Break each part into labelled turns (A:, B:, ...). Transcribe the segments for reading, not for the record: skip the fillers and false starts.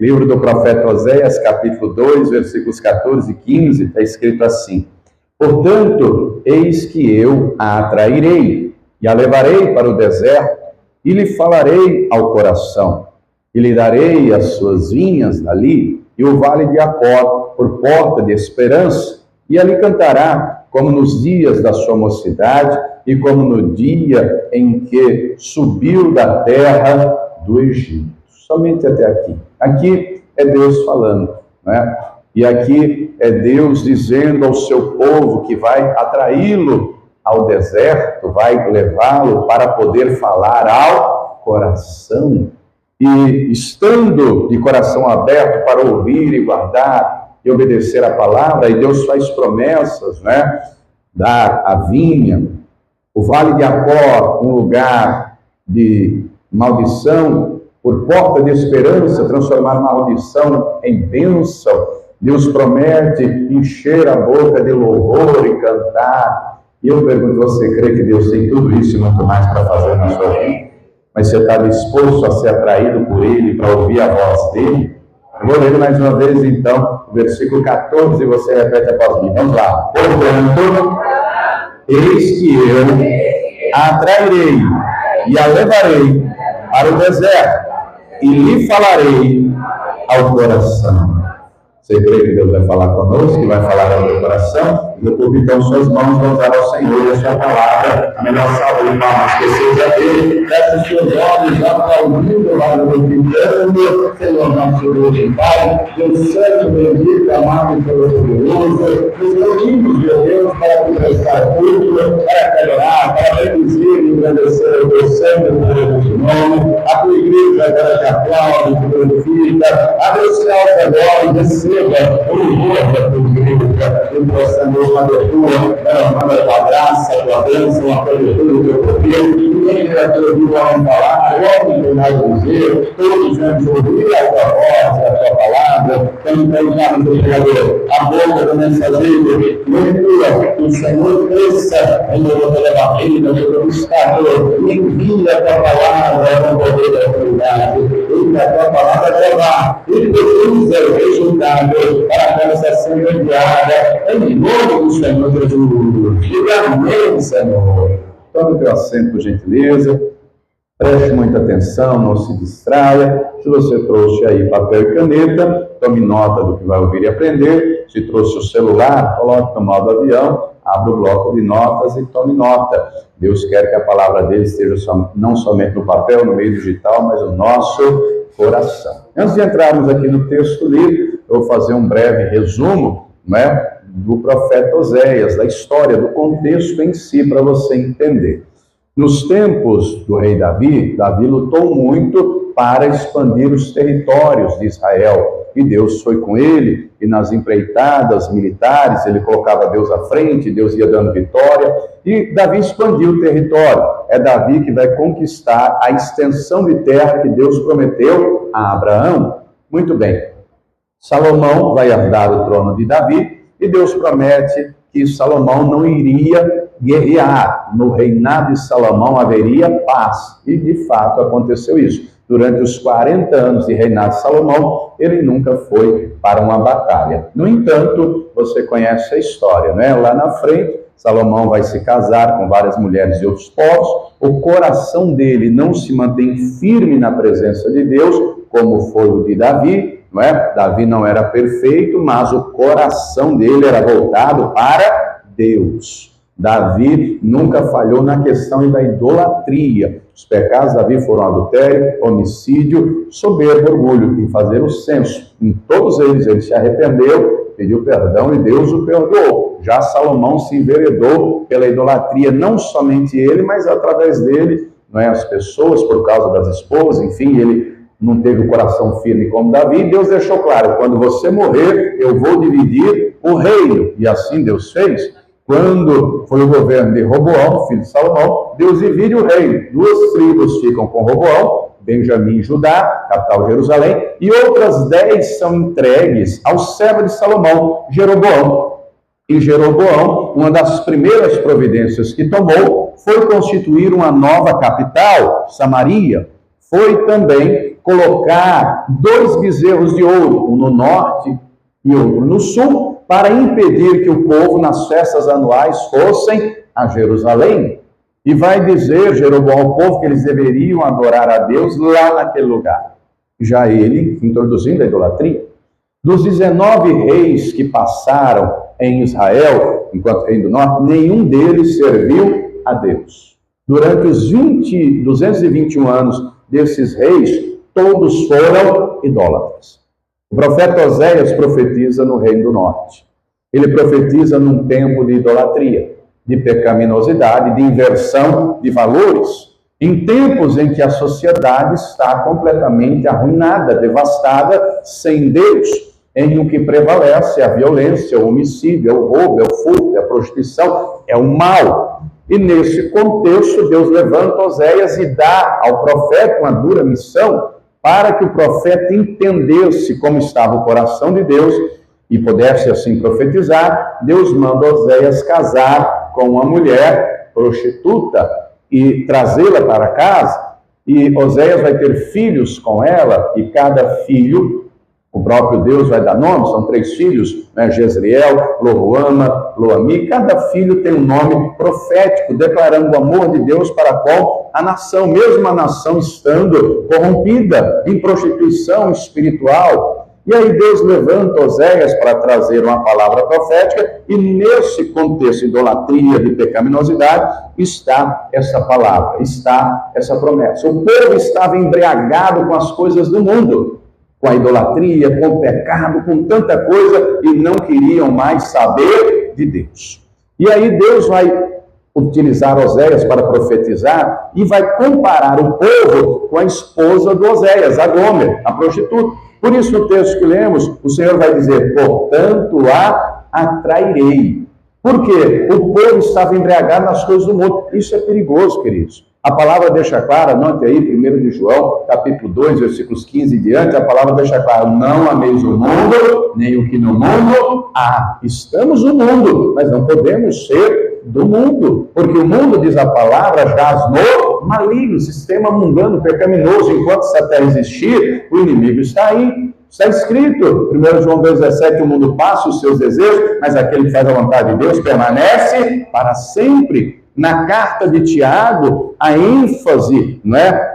A: Livro do profeta Oséias, capítulo 2, versículos 14 e 15, está escrito assim: portanto, eis que eu a atrairei, e a levarei para o deserto, e lhe falarei ao coração, e lhe darei as suas vinhas dali, e o vale de Acor, por porta de esperança, e ali cantará, como nos dias da sua mocidade, e como no dia em que subiu da terra do Egito. Somente até aqui. Aqui é Deus falando, né? E aqui é Deus dizendo ao seu povo que vai atraí-lo ao deserto, vai levá-lo para poder falar ao coração. E estando de coração aberto para ouvir e guardar e obedecer a palavra, e Deus faz promessas, né? Dar a vinha, o vale de Acor, um lugar de maldição, por porta de esperança, transformar maldição em bênção. Deus promete encher a boca de louvor e cantar. E eu pergunto, você crê que Deus tem tudo isso e muito mais para fazer na sua vida? Mas você está disposto a ser atraído por Ele, para ouvir a voz dEle? Eu vou ler mais uma vez, então, o versículo 14, e você repete após mim. Vamos lá. Portanto, eis que eu a atrairei e a levarei para o deserto, e lhe falarei ao coração. Você crê que Deus vai falar conosco, que vai falar ao meu coração? Eu coloco então suas mãos, vamos dar ao Senhor e a sua palavra, a melhor salva de palmas que seja dele. Feche os seus olhos, já está ouvindo, lá no gritando, Senhor nosso Deus e Pai, Deus Santo, bendito, amado e poderoso, nos reunimos, meu Deus, para te prestar culto, para te adorar, para reduzir e engrandecer o teu santo e poderoso nome. A tua igreja agora te aplaude, te glorifica, abre os céus agora e receba o louvor da tua igreja, e possamos uma abertura, derramando a tua graça, a tua bênção, a cobertura do teu poder. Ninguém irá te ouvir o homem falar, o homem tem nada a dizer, todos vamos ouvir a tua voz, a tua palavra. Também nada do Criador, a boca do mensageiro, aleluia, o Senhor cresça em meu da barriga, meu obstáculo, e envia a tua palavra no poder da autoridade, e a tua palavra levar, e precisa o resultado para a nossa sendo enviada, em nome do Senhor Jesus. Diga amém, Senhor. Tome o teu assento, por gentileza. Preste muita atenção, não se distraia. Se você trouxe aí papel e caneta, tome nota do que vai ouvir e aprender. Se trouxe o celular, coloque no modo avião, abra o bloco de notas e tome nota. Deus quer que a palavra dele esteja não somente no papel, no meio digital, mas no nosso coração. Antes de entrarmos aqui no texto lido, eu vou fazer um breve resumo, né, do profeta Oséias, da história, do contexto em si, para você entender. Nos tempos do rei Davi, Davi lutou muito para expandir os territórios de Israel. E Deus foi com ele, e nas empreitadas militares, ele colocava Deus à frente, Deus ia dando vitória, e Davi expandiu o território. É Davi que vai conquistar a extensão de terra que Deus prometeu a Abraão. Muito bem. Salomão vai herdar o trono de Davi, e Deus promete que Salomão não iria guerrear. No reinado de Salomão haveria paz. E de fato aconteceu isso. Durante os 40 anos de reinado de Salomão, ele nunca foi para uma batalha. No entanto, você conhece a história, né? Lá na frente, Salomão vai se casar com várias mulheres de outros povos. O coração dele não se mantém firme na presença de Deus, como foi o de Davi, não é? Davi não era perfeito, mas o coração dele era voltado para Deus. Davi nunca falhou na questão da idolatria. Os pecados de Davi foram adultério, homicídio, soberbo, orgulho, em fazer o censo. Em todos eles ele se arrependeu, pediu perdão e Deus o perdoou. Já Salomão se enveredou pela idolatria, não somente ele, mas através dele, não é, as pessoas, por causa das esposas, enfim, ele não teve o coração firme como Davi. Deus deixou claro, quando você morrer, eu vou dividir o reino. E assim Deus fez. Quando foi o governo de Roboão, filho de Salomão, Deus divide o reino. 2 tribos ficam com Roboão, Benjamim e Judá, capital Jerusalém, e outras 10 são entregues ao servo de Salomão, Jeroboão. E Jeroboão, uma das primeiras providências que tomou foi constituir uma nova capital, Samaria. foi também colocar 2 bezerros de ouro, um no norte e outro no sul, para impedir que o povo, nas festas anuais, fossem a Jerusalém. E vai dizer Jeroboão ao povo que eles deveriam adorar a Deus lá naquele lugar. Já ele introduzindo a idolatria. Dos 19 reis que passaram em Israel, enquanto rei do norte, nenhum deles serviu a Deus. Durante os 221 anos desses reis, todos foram idólatras. O profeta Oséias profetiza no reino do norte. Ele profetiza num tempo de idolatria, de pecaminosidade, de inversão de valores, em tempos em que a sociedade está completamente arruinada, devastada, sem Deus, em o que prevalece a violência, o homicídio, o roubo, o furto, a prostituição, é o mal. E nesse contexto, Deus levanta Oséias e dá ao profeta uma dura missão para que o profeta entendesse como estava o coração de Deus e pudesse assim profetizar. Deus manda Oséias casar com uma mulher prostituta e trazê-la para casa, e Oséias vai ter filhos com ela, e cada filho, o próprio Deus vai dar nome, são 3 filhos, né? Jezreel, Loruama, Loami, cada filho tem um nome profético, declarando o amor de Deus para com a nação, mesmo a nação estando corrompida, em prostituição espiritual. E aí Deus levanta Oséias para trazer uma palavra profética, e nesse contexto de idolatria, de pecaminosidade, está essa palavra, está essa promessa. O povo estava embriagado com as coisas do mundo, com a idolatria, com o pecado, com tanta coisa, e não queriam mais saber de Deus. E aí Deus vai utilizar Oséias para profetizar e vai comparar o povo com a esposa do Oséias, a Gomer, a prostituta. Por isso, no texto que lemos, o Senhor vai dizer, portanto, a atrairei. Por quê? O povo estava embriagado nas coisas do mundo. Isso é perigoso, queridos. A palavra deixa clara, note aí, 1 de João, capítulo 2, versículos 15 e diante, a palavra deixa clara, não ameis o mundo, nem o que no mundo há. Estamos no mundo, mas não podemos ser do mundo, porque o mundo, diz a palavra, jaz no maligno, sistema mundano, pecaminoso. Enquanto essa terra existir, o inimigo está aí. Está escrito, 1 João 2,17, o mundo passa os seus desejos, mas aquele que faz a vontade de Deus permanece para sempre. Na carta de Tiago, a ênfase,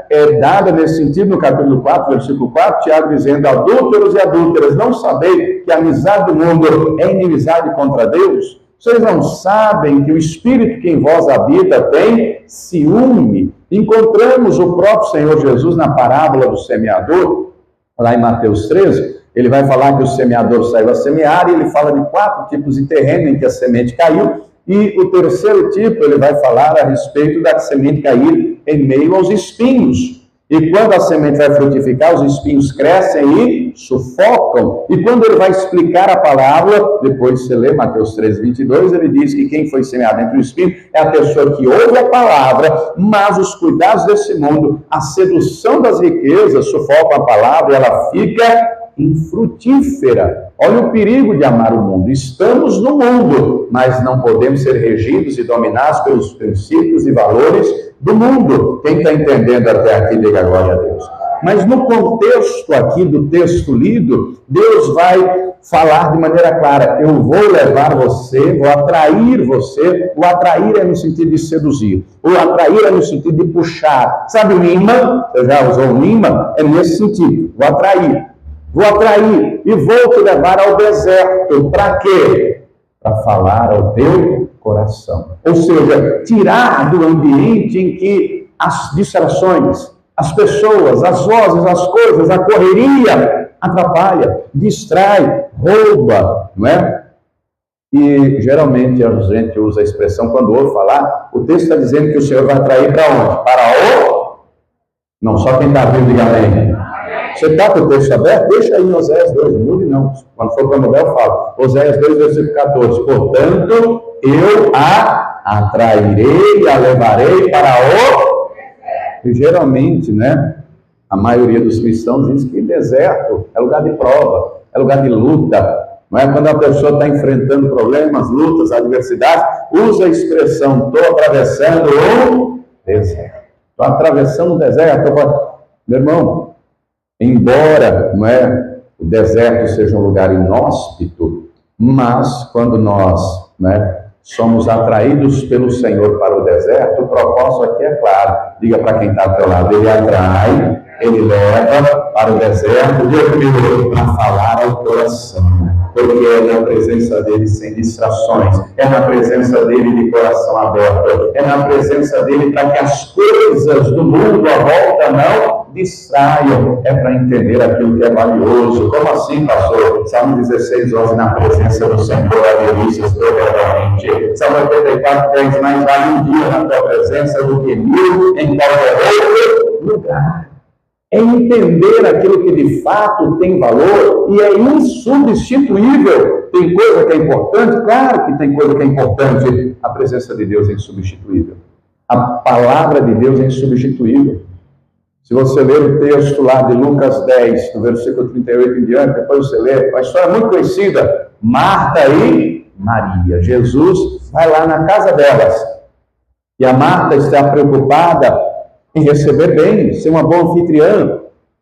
A: é dada nesse sentido, no capítulo 4, versículo 4, Tiago dizendo, adúlteros e adúlteras, não sabeis que a amizade do mundo é inimizade contra Deus? Vocês não sabem que o Espírito que em vós habita tem ciúme? Encontramos o próprio Senhor Jesus na parábola do semeador, lá em Mateus 13, ele vai falar que o semeador saiu a semear, e ele fala de 4 tipos de terreno em que a semente caiu, e o terceiro tipo, ele vai falar a respeito da semente cair em meio aos espinhos. E quando a semente vai frutificar, os espinhos crescem e sufocam. E quando ele vai explicar a palavra, depois você lê Mateus 13, 22, ele diz que quem foi semeado entre os espinhos é a pessoa que ouve a palavra, mas os cuidados desse mundo, a sedução das riquezas, sufocam a palavra e ela fica infrutífera. Olha o perigo de amar o mundo. Estamos no mundo, mas não podemos ser regidos e dominados pelos princípios e valores do mundo. Quem está entendendo até aqui, diga glória a Deus. Mas no contexto aqui do texto lido, Deus vai falar de maneira clara, eu vou levar você, vou atrair você. O atrair é no sentido de seduzir, o atrair é no sentido de puxar. Sabe o imã? Você já usou um imã? É nesse sentido, vou atrair e vou te levar ao deserto. Para quê? Para falar ao teu coração. Ou seja, tirar do ambiente em que as distrações, as pessoas, as vozes, as coisas, a correria atrapalha, distrai, rouba, não é? E geralmente a gente usa a expressão, quando ouve falar, o texto está dizendo que o Senhor vai atrair para onde? Para o... Não, só quem está vindo, diga amém. Você está com o texto aberto? Deixa aí em Oséias 2, não mude não. Quando for para mudar, eu falo. Oséias 2, versículo 14. Portanto, eu a atrairei, a levarei para o... E geralmente, a maioria dos cristãos diz que deserto é lugar de prova, é lugar de luta. Não é? Quando a pessoa está enfrentando problemas, lutas, adversidades, usa a expressão, estou atravessando o deserto. Estou atravessando o deserto. Meu irmão, embora, não é, o deserto seja um lugar inóspito, mas quando nós, né, somos atraídos pelo Senhor para o deserto, o propósito aqui é claro. Diga para quem está ao teu lado, ele atrai, ele leva para o deserto, diga comigo, para falar ao coração. Porque é na presença dele sem distrações, é na presença dele de coração aberto, é na presença dele para que as coisas do mundo à volta não distraiam, é para entender aquilo que é valioso. Como assim, pastor? Salmo 16, 11, na presença do Senhor há delícias propriamente. Salmo 84, 10, mais vale um dia na tua presença do que 1000 em qualquer outro lugar. É entender aquilo que de fato tem valor e é insubstituível. Tem coisa que é importante? Claro que tem coisa que é importante. A presença de Deus é insubstituível. A palavra de Deus é insubstituível. Se você ler o texto lá de Lucas 10, no versículo 38 em diante, depois você lê, uma história muito conhecida, Marta e Maria. Jesus vai lá na casa delas. E a Marta está preocupada em receber bem, ser uma boa anfitriã,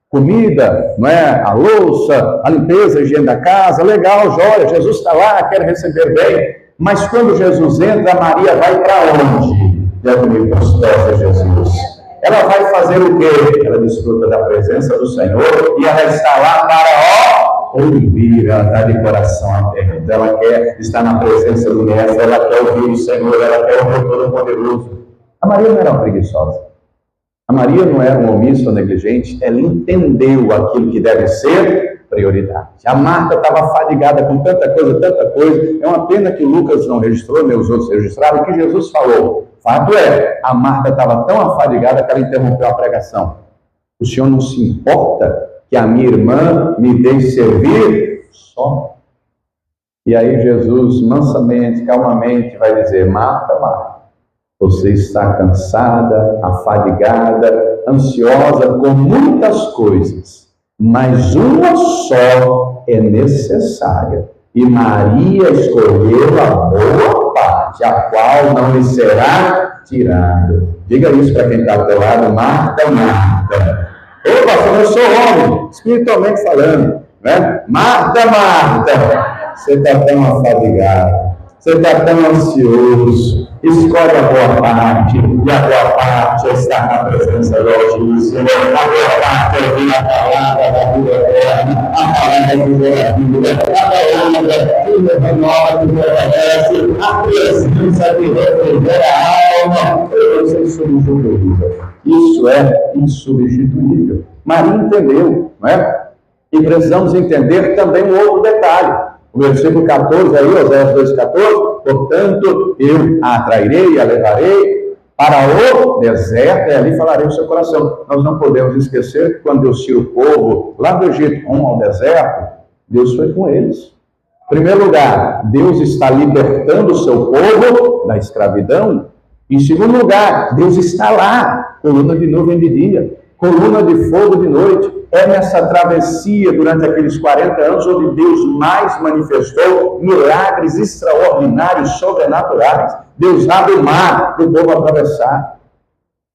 A: comida, não é? A louça, a limpeza, a higiene da casa, legal, joia, Jesus está lá, quer receber bem. Mas quando Jesus entra, Maria vai para onde? Já comigo, para os pés de Jesus. Ela vai fazer o quê? Ela desfruta da presença do Senhor e ela está lá para ouvir, ela está de coração aberto, ela quer estar na presença do Mestre, ela quer ouvir o Senhor, ela quer ouvir o Todo-Poderoso. A Maria não era uma preguiçosa. A Maria não era um omisso ou negligente, ela entendeu aquilo que deve ser prioridade. A Marta estava fadigada com tanta coisa, é uma pena que Lucas não registrou, nem os outros registraram, o que Jesus falou. Fato é, a Marta estava tão afadigada que ela interrompeu a pregação. O Senhor não se importa que a minha irmã me deixe servir só? E aí Jesus, mansamente, calmamente, vai dizer, Marta, Marta, você está cansada, afadigada, ansiosa com muitas coisas, mas uma só é necessária. E Maria escolheu a boa parte, a qual não lhe será tirado. Diga isso para quem está ao teu lado, Marta, Marta. Ô, pastor, eu sou homem, espiritualmente falando, né? Marta, Marta, você está tão afadigado, você está tão ansioso. Escolhe a boa parte, e a boa parte é estar na presença do Altíssimo. A boa parte é ouvir a palavra da vida eterna, a palavra que vida, a palavra que renova, que fortalece, a presença que refrigera a alma. Isso é insubstituível. Isso é insubstituível. Maria entendeu, não é? E precisamos entender também um outro detalhe. O versículo 14 aí, Oséias 2,14, portanto, eu a atrairei, a levarei para o deserto, e ali falarei o seu coração. Nós não podemos esquecer que quando Deus tira o povo lá do Egito rumo ao deserto, Deus foi com eles. Em primeiro lugar, Deus está libertando o seu povo da escravidão. Em segundo lugar, Deus está lá, coluna de nuvem de dia, coluna de fogo de noite. É nessa travessia durante aqueles 40 anos onde Deus mais manifestou milagres extraordinários, sobrenaturais. Deus abre o mar para o povo atravessar.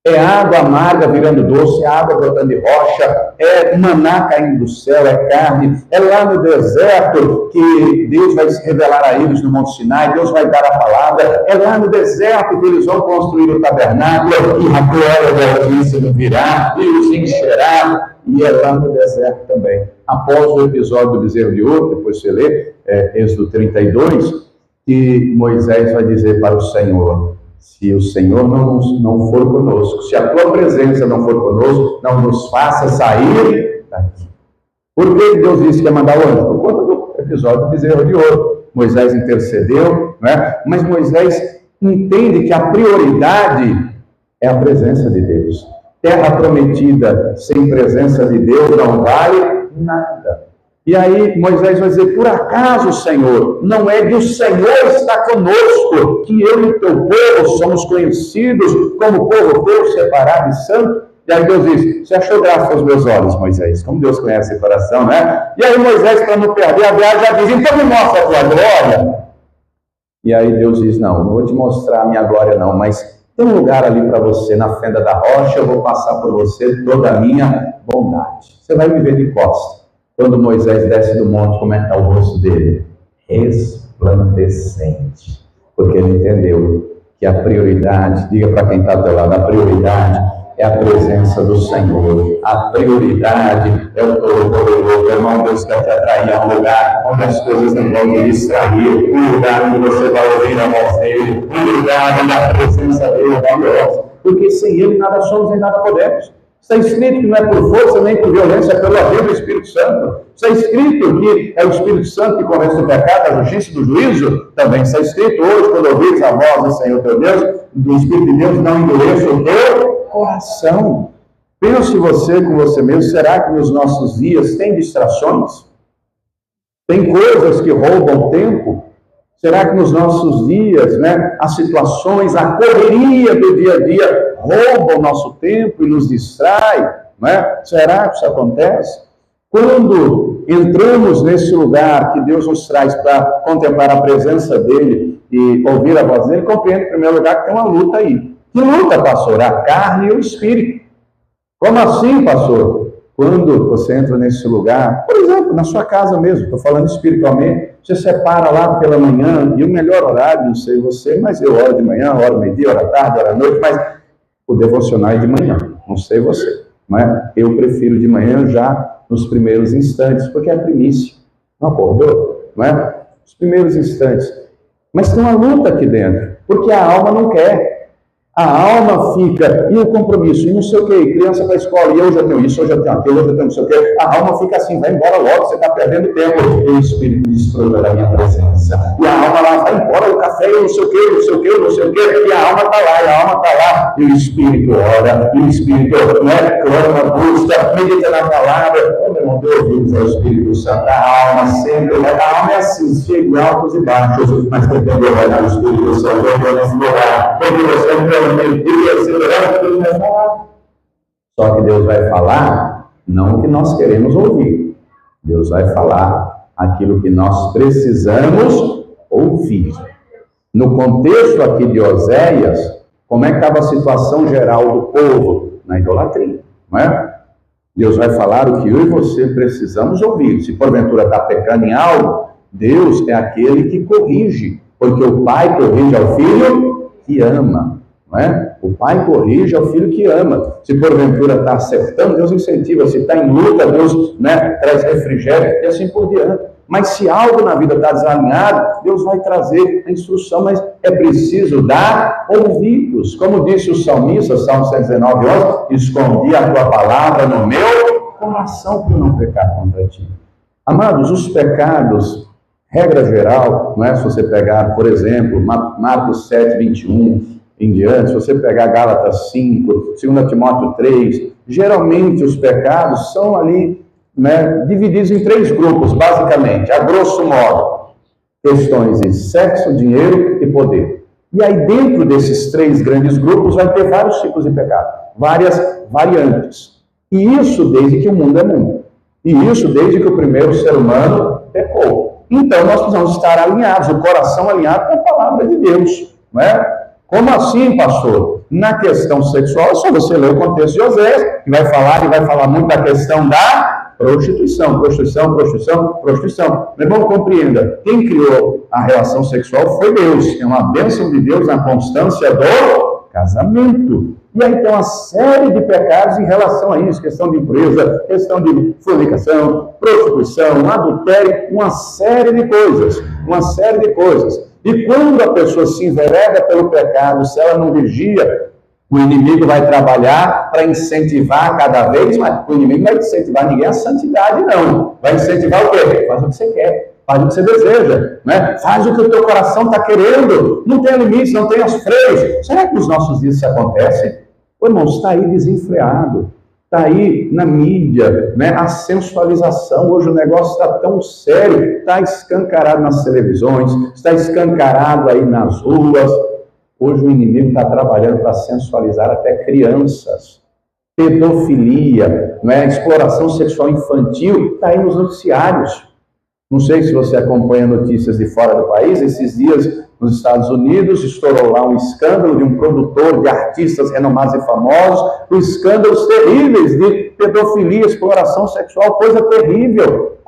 A: É água amarga virando doce, é água brotando de rocha, é maná caindo do céu, é carne. É lá no deserto que Deus vai se revelar a eles no Monte Sinai, Deus vai dar a palavra. É lá no deserto que eles vão construir o tabernáculo e a glória do Altíssimo virá e os encherá. E é lá no deserto também. Após o episódio do bezerro de ouro, depois você lê, Êxodo 32, que Moisés vai dizer para o Senhor, se o Senhor não for conosco, se a tua presença não for conosco, não nos faça sair daqui. Por que Deus disse que ia mandar o anjo? Por conta do episódio do bezerro de ouro. Moisés intercedeu, né? Mas Moisés entende que a prioridade é a presença de Deus. Terra prometida sem presença de Deus não vale nada. E aí Moisés vai dizer, por acaso, Senhor, não é que o Senhor está conosco, que eu e o teu povo somos conhecidos como povo teu, separado e santo? E aí Deus diz, você achou graça aos meus olhos, Moisés? Como Deus conhece o coração, né? E aí Moisés, para não perder a viagem, já diz, então me mostra a tua glória. E aí Deus diz, não vou te mostrar a minha glória não, mas Tem um lugar ali para você na fenda da rocha, eu vou passar por você toda a minha bondade. Você vai me ver de costa. Quando Moisés desce do monte, como é que está o rosto dele? Resplandecente. Porque ele entendeu que a prioridade, diga para quem está ao teu lado, a prioridade é a presença do Senhor. A prioridade é o Todo-Poderoso. Irmão, Deus quer te atrair a um lugar onde as coisas não vão te distrair. Um lugar onde você vai ouvir a voz dele. Um lugar onde a presença dele é maior. Porque sem ele nada somos nem nada podemos. Está escrito que não é por força nem por violência, é pelo agir do Espírito Santo. Está escrito que é o Espírito Santo que convence do pecado, da justiça e do juízo. Também está escrito hoje, quando ouvires a voz do Senhor teu Deus, do Espírito de Deus, não endureça o teu coração. Pense você com você mesmo, será que nos nossos dias tem distrações? Tem coisas que roubam tempo? Será que nos nossos dias, as situações, a correria do dia a dia rouba o nosso tempo e nos distrai? Será que isso acontece? Quando entramos nesse lugar que Deus nos traz para contemplar a presença dele e ouvir a voz dele, compreende em primeiro lugar que tem uma luta aí. Que luta, pastor? A carne e o espírito. Como assim, pastor? Quando você entra nesse lugar, por exemplo, na sua casa mesmo, estou falando espiritualmente, você separa lá pela manhã, e o melhor horário, não sei você, mas eu oro de manhã, oro meio-dia, oro à tarde, oro à noite, mas o devocional é de manhã, não sei você, eu prefiro de manhã já nos primeiros instantes, porque é a primícia, não acordou? Os primeiros instantes. Mas tem uma luta aqui dentro, porque a alma não quer. A alma fica, e o compromisso, e não sei o que, criança para a escola, e eu já tenho isso, hoje eu tenho aquilo, hoje eu tenho não sei o que. A alma fica assim, vai embora logo, você está perdendo tempo. E o Espírito desfruta da minha presença. E a alma lá, vai embora, o café, não sei o que, não sei o que, não sei o que. E a alma está lá, e a alma está lá. E o Espírito ora, e o Espírito clama, busca, medita na palavra. Meu irmão, Deus ouvidos ao Espírito Santo. A alma sempre, a alma é assim, chega em altos e baixos, mas tem que olhar o Espírito Santo, nesse lugar, porque você só que Deus vai falar não o que nós queremos ouvir. Deus vai falar aquilo que nós precisamos ouvir. No contexto aqui de Oséias, como é que estava a situação geral do povo? Na idolatria, não é? Deus vai falar o que eu e você precisamos ouvir. Se porventura está pecando em algo, Deus é aquele que corrige, porque o pai corrige ao filho que ama. O pai corrige ao filho que ama. Se porventura está acertando, Deus incentiva. Se está em luta, Deus traz refrigério e assim por diante. Mas se algo na vida está desalinhado, Deus vai trazer a instrução, mas é preciso dar ouvidos. Como disse o salmista, Salmo 119, 11, escondi a tua palavra no meu coração para não pecar contra ti. Amados, os pecados, regra geral, se você pegar, por exemplo, Marcos 7, 21, em diante, se você pegar Gálatas 5, 2 Timóteo 3, geralmente os pecados são ali divididos em 3 grupos, basicamente, a grosso modo, questões de sexo, dinheiro e poder. E aí dentro desses 3 grandes grupos vai ter vários tipos de pecado, várias variantes. E isso desde que o mundo é mundo. E isso desde que o primeiro ser humano pecou. Então nós precisamos estar alinhados, o coração alinhado com a palavra de Deus, Como assim, pastor? Na questão sexual, é só você ler o contexto de Oséias, que vai falar muito da questão da prostituição. Meu irmão, compreenda, quem criou a relação sexual foi Deus. É uma bênção de Deus na constância do casamento. E aí tem uma série de pecados em relação a isso, questão de impureza, questão de fornicação, prostituição, adultério, uma série de coisas. E quando a pessoa se envereda pelo pecado, se ela não vigia, o inimigo vai trabalhar para incentivar cada vez mais. O inimigo não vai incentivar ninguém à santidade, não. Vai incentivar o quê? Faz o que você quer, faz o que você deseja, Faz o que o teu coração está querendo. Não tem limites, não tem os freios. Será que nos nossos dias isso acontece? Ô, irmão, está aí desenfreado. Está aí na mídia, a sensualização. Hoje o negócio está tão sério, está escancarado nas televisões, está escancarado aí nas ruas. Hoje o inimigo está trabalhando para sensualizar até crianças. Pedofilia, exploração sexual infantil, está aí nos noticiários. Não sei se você acompanha notícias de fora do país. Esses dias, nos Estados Unidos, estourou lá um escândalo de um produtor de artistas renomados e famosos, com escândalos terríveis de pedofilia, exploração sexual, coisa terrível,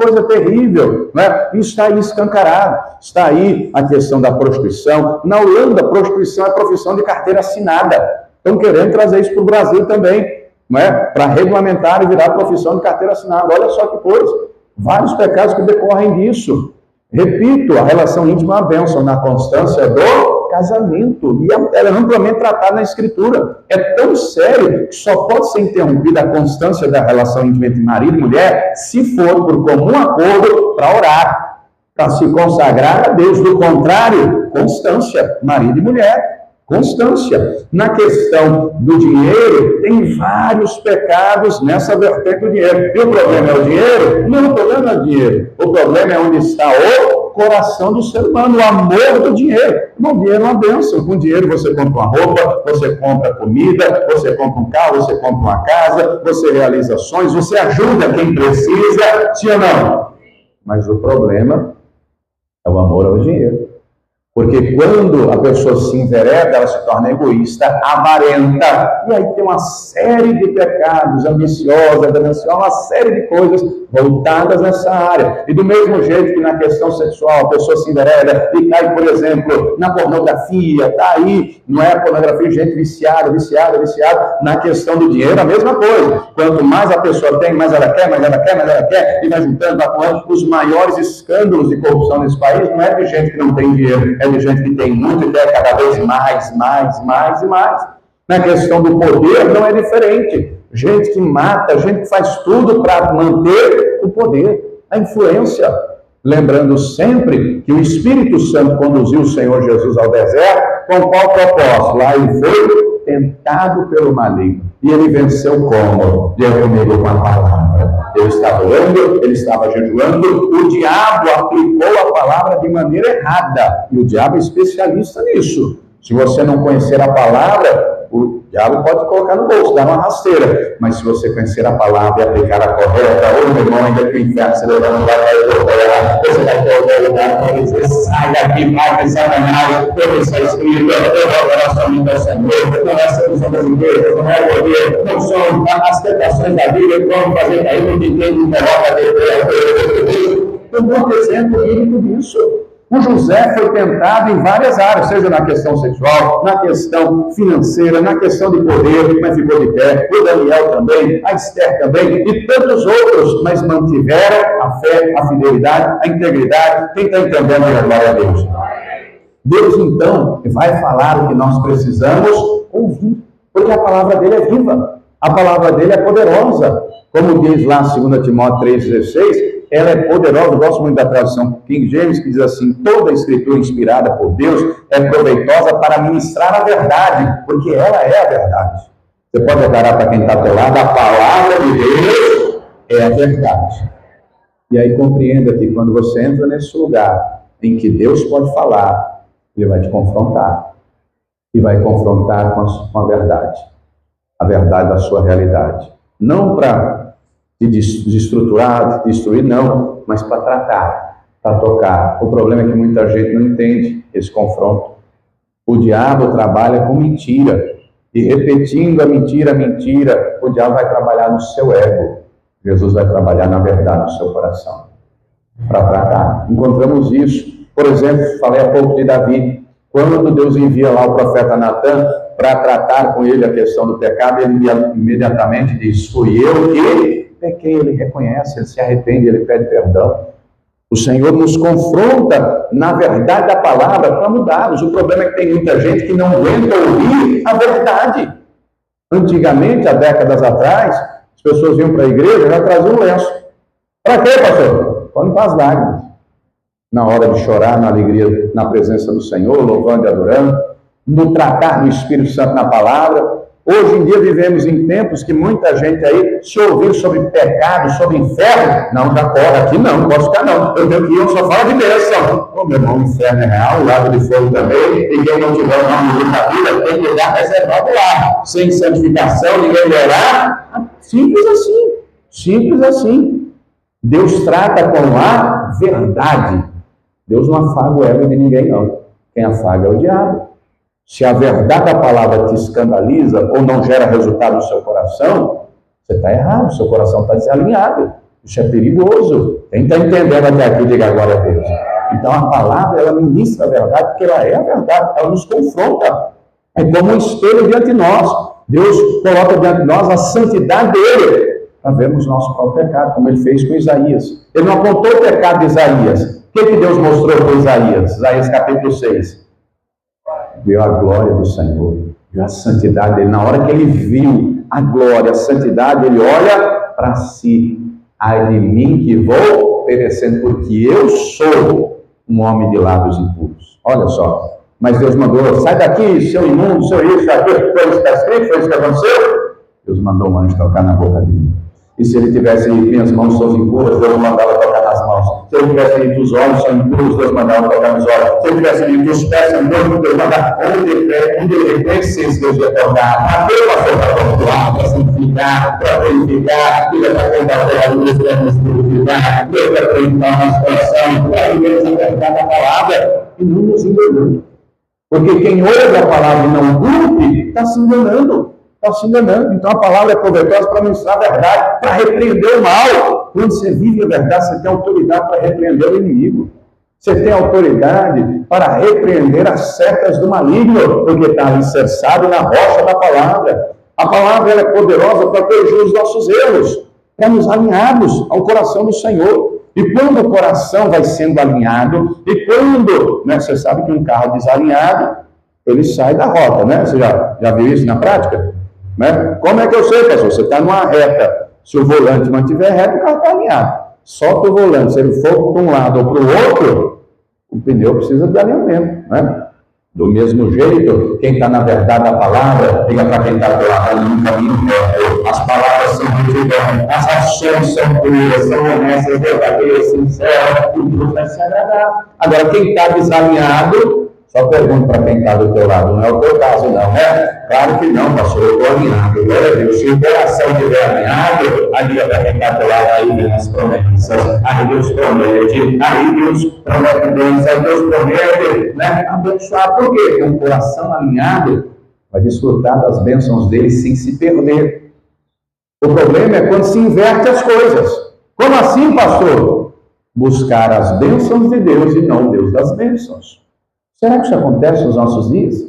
A: né? Isso está aí escancarado. Está aí a questão da prostituição. Na Holanda, a prostituição é profissão de carteira assinada. Estão querendo trazer isso para o Brasil também, né? Para regulamentar e virar profissão de carteira assinada. Olha só que coisa. Vários pecados que decorrem disso. Repito, a relação íntima é uma bênção na constância do casamento. E ela é amplamente tratada na Escritura. É tão sério que só pode ser interrompida a constância da relação íntima entre marido e mulher se for por comum acordo para orar, para se consagrar a Deus. Do contrário, constância, marido e mulher. Constância. Na questão do dinheiro, tem vários pecados nessa vertente do dinheiro. E o problema é o dinheiro? Não, o problema é o dinheiro. O problema é onde está o coração do ser humano, o amor do dinheiro. O dinheiro é uma bênção. Com dinheiro você compra uma roupa, você compra comida, você compra um carro, você compra uma casa, você realiza sonhos, você ajuda quem precisa, sim ou não? Mas o problema é o amor ao dinheiro. Porque quando a pessoa se envereda, ela se torna egoísta, avarenta. E aí tem uma série de pecados, ambiciosa, gananciosa, uma série de coisas voltadas nessa área. E do mesmo jeito que na questão sexual, a pessoa se envereda e cai, por exemplo, na pornografia, está aí, não é a pornografia, gente viciada. Na questão do dinheiro, a mesma coisa. Quanto mais a pessoa tem, mais ela quer, e vai juntando, vai com ela. Os maiores escândalos de corrupção nesse país não é de gente que não tem dinheiro, é de gente que tem muito e quer cada vez mais. Na questão do poder não é diferente. Gente que mata, gente que faz tudo para manter o poder, a influência. Lembrando sempre que o Espírito Santo conduziu o Senhor Jesus ao deserto, com qual propósito? Lá ele foi tentado pelo maligno. E ele venceu como? Deu comigo com a palavra. Eu estava orando, ele estava jejuando, o diabo aplicou a palavra de maneira errada. E o diabo é especialista nisso. Se você não conhecer a palavra, o diabo pode colocar no bolso, dar uma rasteira. Mas se você conhecer a palavra e aplicar a correta, ô meu irmão, ainda que o inferno se levanta, não vai correr, você vai correr, você sai daqui, vai que Satanás, todo isso é escrito, todo relacionamento ao Senhor, não é a sedução das igrejas, não é o poder, não são as tentações da vida, como fazer cair no ninguém, não coloca dentro. Tem um bom exemplo bíblico disso. O José foi tentado em várias áreas, seja na questão sexual, na questão financeira, na questão de poder, mas ficou de pé. O Daniel também, a Esther também, e tantos outros, mas mantiveram a fé, a fidelidade, a integridade. Quem está entendendo aí a glória a Deus? Deus, então, vai falar o que nós precisamos ouvir, porque a palavra dele é viva, a palavra dele é poderosa. Como diz lá 2 Timóteo 3,16, ela é poderosa. Eu gosto muito da tradução King James, que diz assim: toda a escritura inspirada por Deus é proveitosa para ministrar a verdade, porque ela é a verdade. Você pode declarar para quem está ao teu lado: a palavra de Deus é a verdade. E aí compreenda que quando você entra nesse lugar em que Deus pode falar, Ele vai te confrontar. E vai confrontar com a verdade da sua realidade. Não para te desestruturar, te destruir, não, mas para tratar, para tocar. O problema é que muita gente não entende esse confronto. O diabo trabalha com mentira, e repetindo a mentira, o diabo vai trabalhar no seu ego. Jesus vai trabalhar na verdade no seu coração, para tratar. Encontramos isso. Por exemplo, falei há pouco de Davi. Quando Deus envia lá o profeta Natan para tratar com ele a questão do pecado, ele imediatamente diz: fui eu que pequei. Ele reconhece, ele se arrepende, ele pede perdão. O Senhor nos confronta na verdade da palavra para mudarmos. O problema é que tem muita gente que não aguenta ouvir a verdade. Antigamente, há décadas atrás, as pessoas iam para a igreja e já traziam um lenço. Para quê, pastor? Para limpar as lágrimas. Na hora de chorar, na alegria, na presença do Senhor, louvando e adorando, no tratar do Espírito Santo na palavra. Hoje em dia vivemos em tempos que muita gente aí, se ouvir sobre pecado, sobre inferno, não, já corre aqui não posso ficar não. Eu tenho que ir, eu só falo de bênção. Ô meu irmão, o inferno é real, o lago de fogo também, e quem não tiver o nome da vida tem que olhar reservado lá. Sem santificação, ninguém vai orar. Simples assim. Deus trata com a verdade, Deus não afaga o ego de ninguém, não. Quem afaga é o diabo. Se a verdade da palavra te escandaliza ou não gera resultado no seu coração, você está errado, seu coração está desalinhado. Isso é perigoso. Quem está entendendo até aqui, diga glória a Deus. Então a palavra, ela ministra a verdade, porque ela é a verdade, ela nos confronta. É como um espelho diante de nós. Deus coloca diante de nós a santidade dele, para vermos nosso próprio pecado, como ele fez com Isaías. Ele não apontou o pecado de Isaías. O que Deus mostrou para Isaías? Isaías capítulo 6. Viu a glória do Senhor, viu a santidade dele. Na hora que ele viu a glória, a santidade, ele olha para si. Ai de mim que vou perecendo, porque eu sou um homem de lábios impuros. Olha só. Mas Deus mandou, sai daqui, seu imundo, seu isso, aquilo. Foi isso que está escrito, foi isso que aconteceu. Deus mandou um anjo tocar na boca dele. E se ele tivesse minhas mãos são impuras, Deus mandava tocar nas mãos. Se ele tivesse dito os olhos são impuros, Deus mandava tocar nos olhos. Se ele tivesse dito os pés são impuros, Deus mandava. Onde ele precisa, Deus ia tocar. Até o pastor para pontuar, para santificar, para verificar, Deus para contar a luz, para nos purificar, Deus para acreditar na situação, para viver a verdade da palavra e não nos enganar. Porque quem ouve a palavra e não cumpre, está se enganando. Está se enganando. Então a palavra é proveitosa para mostrar a verdade, para repreender o mal. Quando você vive a verdade, você tem autoridade para repreender o inimigo. Você tem autoridade para repreender as setas do maligno, porque está alicerçado na rocha da palavra. A palavra ela é poderosa para corrigir os nossos erros, para nos alinharmos ao coração do Senhor. E quando o coração vai sendo alinhado, e quando, você sabe que um carro desalinhado, ele sai da rota, né? Você já viu isso na prática? Né? Como é que eu sei, pastor? Você está numa reta, se o volante não estiver reto, o carro está alinhado. Solta o volante, se ele for para um lado ou para o outro, o pneu precisa de alinhamento, né? Do mesmo jeito, quem está na verdade da palavra, diga para quem está do lado no caminho reto. As palavras são vividas, as ações são puras, são honestas, verdadeiras, sinceras, e Deus vai se agradar. Agora, quem está desalinhado, só pergunto para quem está do teu lado, não é o teu caso não, né? Claro que não, pastor, eu estou alinhado, glória a Deus. Se o coração estiver alinhado, ali para quem está do lado, aí vem as promessas, aí Deus promete, aí Deus promete bênção, aí Deus promete, né? Abençoar, por quê? Porque um coração alinhado vai desfrutar das bênçãos dele sem se perder. O problema é quando se inverte as coisas. Como assim, pastor? Buscar as bênçãos de Deus e não o Deus das bênçãos. Será que isso acontece nos nossos dias?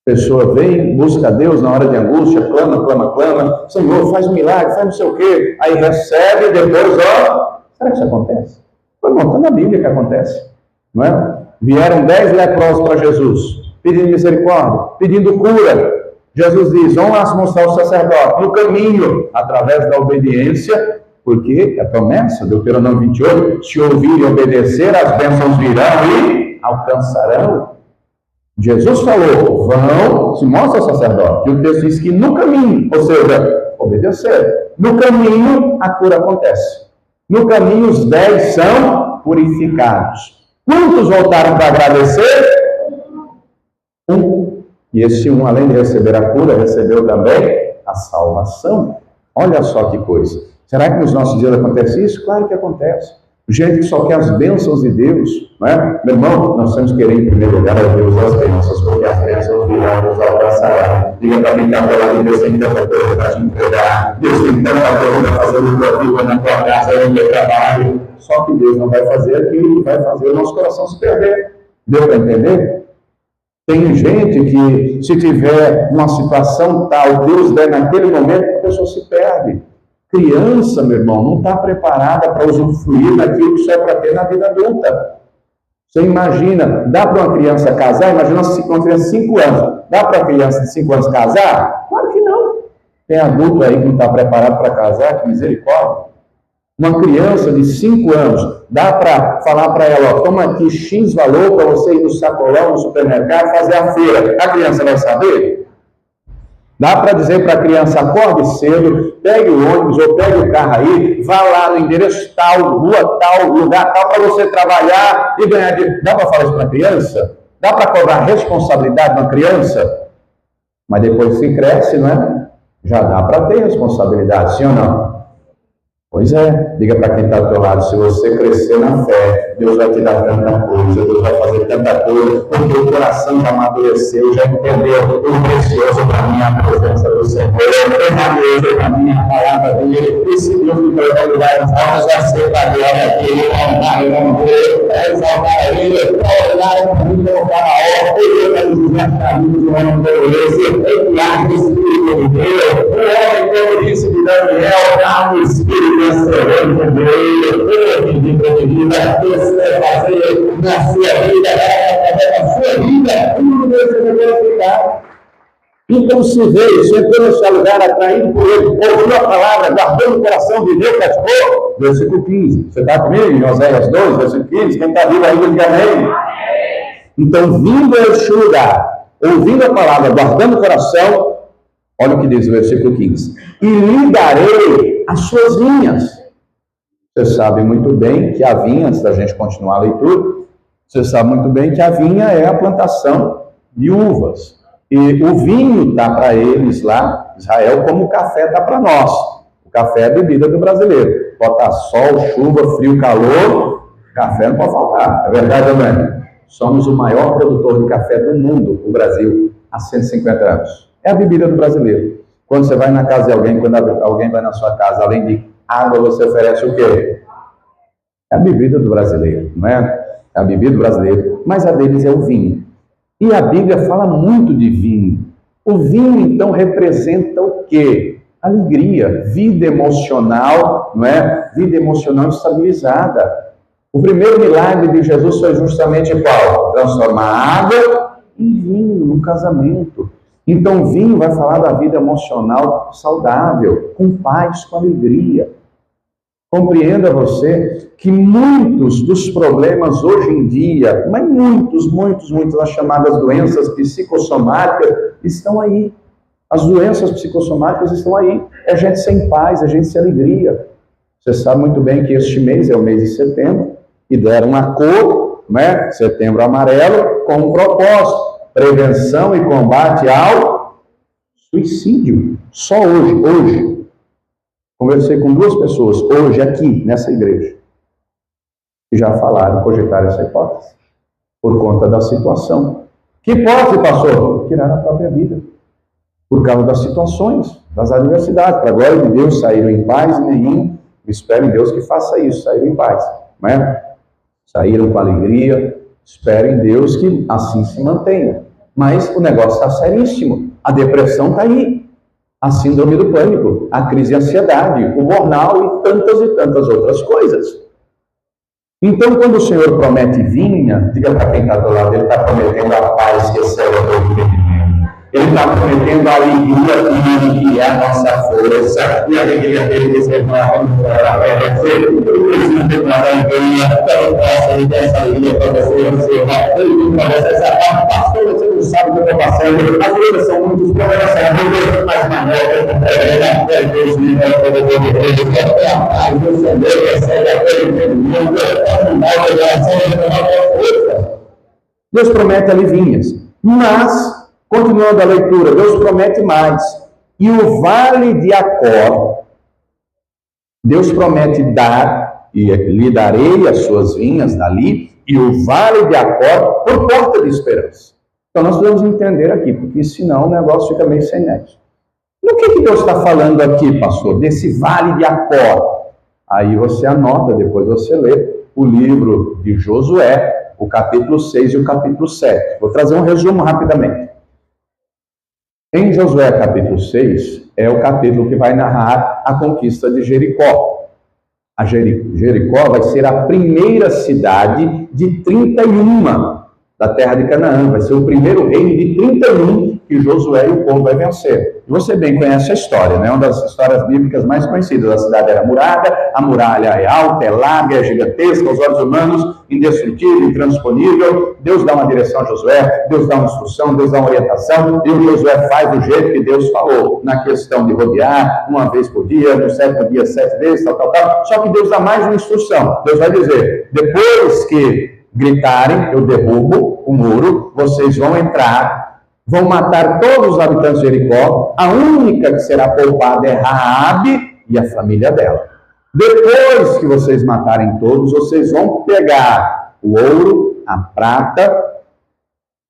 A: A pessoa vem, busca a Deus na hora de angústia, clama, Senhor, faz um milagre, faz não sei o quê, aí recebe, depois, será que isso acontece? Não, está na Bíblia que acontece, não é? Vieram 10 leprosos para Jesus, pedindo misericórdia, pedindo cura. Jesus diz, vão lá se mostrar o sacerdote, no caminho, através da obediência, porque a promessa, Deuteronômio 28, se ouvir e obedecer, as bênçãos virão e alcançarão. Jesus falou, vão, se mostra ao sacerdote. E o texto diz que no caminho, ou seja, obedecer. No caminho, a cura acontece. No caminho, os 10 são purificados. Quantos voltaram para agradecer? Um. E esse um, além de receber a cura, recebeu também a salvação. Olha só que coisa. Será que nos nossos dias acontece isso? Claro que acontece. Gente que só quer as bênçãos de Deus, não é? Meu irmão, nós temos que querer em primeiro lugar a Deus as bênçãos, porque as bênçãos virão nos alcançarão. Diga para mim que a palavra de Deus tem tanta coisa para te entregar. Deus tem tanta coisa para fazer no teu vida, na tua casa, no teu trabalho. Só que Deus não vai fazer aquilo, vai fazer o nosso coração se perder. Deu para entender? Tem gente que, se tiver uma situação tal, Deus der naquele momento, a pessoa se perde. Criança, meu irmão, não está preparada para usufruir daquilo que só é para ter na vida adulta. Você imagina, dá para uma criança casar? Imagina uma criança de 5 anos. Dá para uma criança de 5 anos casar? Claro que não. Tem adulto aí que não está preparado para casar, que misericórdia. Uma criança de 5 anos, dá para falar para ela, toma aqui X valor para você ir no sacolão, no supermercado, fazer a feira. A criança vai saber? Dá para dizer para a criança, acorde cedo, pegue o ônibus ou pegue o carro aí, vá lá no endereço tal, rua tal, lugar tal, para você trabalhar e ganhar dinheiro. Dá para falar isso para a criança? Dá para cobrar responsabilidade na criança? Mas depois que cresce, não é? Já dá para ter responsabilidade, sim ou não? Pois é, diga para quem está ao teu lado, se você crescer na fé, Deus vai te dar tanta coisa, Deus vai fazer tanta coisa, porque o coração já amadureceu, já entendeu o precioso para mim a presença do Senhor, para mim a palavra dele, esse Deus que vai lugar nas almas vai ser para a glória dele, vai exaltar ele, vai olhar para mim, colocar a obra, ele vai nos dar caminho de homem glorioso, enviar o Espírito de Deus, o homem como disse de Daniel, dá o Espírito na sua vida, tudo você vai verificar. Então se veio, se entrou nesse lugar atraído por ele, ouviu a palavra, guardou no coração de Deus, praticou. Versículo 15. Você está comigo em Oséias 2, versículo 15? Quem está vivo ainda, diga amém. Então, vindo a este lugar, ouvindo a palavra, guardando o coração, olha o que diz o versículo 15. E lhe darei as suas vinhas. Você sabe muito bem que a vinha, antes da gente continuar a leitura, você sabe muito bem que a vinha é a plantação de uvas. E o vinho está para eles lá, Israel, como o café está para nós. O café é a bebida do brasileiro. Pode estar sol, chuva, frio, calor, café não pode faltar. É verdade, André? Somos o maior produtor de café do mundo, o Brasil, há 150 anos. É a bebida do brasileiro. Quando você vai na casa de alguém, quando alguém vai na sua casa, além de água, você oferece o quê? É a bebida do brasileiro, não é? É a bebida do brasileiro. Mas a deles é o vinho. E a Bíblia fala muito de vinho. O vinho, então, representa o quê? Alegria, vida emocional, não é? Vida emocional estabilizada. O primeiro milagre de Jesus foi justamente qual? Transformar água em vinho no casamento. Então, o vinho vai falar da vida emocional saudável, com paz, com alegria. Compreenda você que muitos dos problemas hoje em dia, mas muitos, as chamadas doenças psicossomáticas estão aí. As doenças psicossomáticas estão aí. É gente sem paz, é gente sem alegria. Você sabe muito bem que este mês é o mês de setembro e deram uma cor, né? Setembro amarelo, com um propósito. Prevenção e combate ao suicídio. Só hoje. Conversei com 2 pessoas hoje aqui nessa igreja que já falaram, cogitaram essa hipótese por conta da situação. Que hipótese, pastor? Tirar a própria vida por causa das situações, das adversidades. Para a glória de Deus, saíram em paz, nenhum. Espero em Deus que faça isso, saíram em paz, não é? Saíram com alegria. Espero em Deus que assim se mantenha. Mas o negócio está seríssimo. A depressão está aí. A síndrome do pânico, a crise de ansiedade, o burnout e tantas outras coisas. Então, quando o Senhor promete vinha, diga para quem está do lado, Ele está prometendo a paz que excede todo entendimento. Ele está prometendo a alegria dele, que é a nossa força. E a alegria dele que você vai essa alegria para você pastor, você não sabe o que eu estou passando. As coisas são muitos problemas, mas Deus promete alivinhas, mas, continuando a leitura, Deus promete mais. E o vale de Acor, Deus promete dar, e lhe darei as suas vinhas dali, e o vale de Acor por porta de esperança. Então nós devemos entender aqui, porque senão o negócio fica meio sem nexo. No que Deus está falando aqui, pastor? Desse vale de Acor. Aí você anota, depois você lê o livro de Josué, o capítulo 6 e o capítulo 7. Vou trazer um resumo rapidamente. Em Josué capítulo 6, é o capítulo que vai narrar a conquista de Jericó. A Jericó vai ser a primeira cidade de 31 da terra de Canaã. Vai ser o primeiro reino de 31 que Josué e o povo vai vencer. E você bem conhece a história, né? Uma das histórias bíblicas mais conhecidas. A cidade era murada, a muralha é alta, é larga, é gigantesca, aos olhos humanos, indestrutível, intransponível. Deus dá uma direção a Josué, Deus dá uma instrução, Deus dá uma orientação, e o Josué faz do jeito que Deus falou, na questão de rodear, uma vez por dia, no 7º dia, 7 vezes, tal. Só que Deus dá mais uma instrução. Deus vai dizer, depois que gritarem, eu derrubo o muro, vocês vão entrar, vão matar todos os habitantes de Jericó, a única que será poupada é Raabe e a família dela. Depois que vocês matarem todos, vocês vão pegar o ouro, a prata,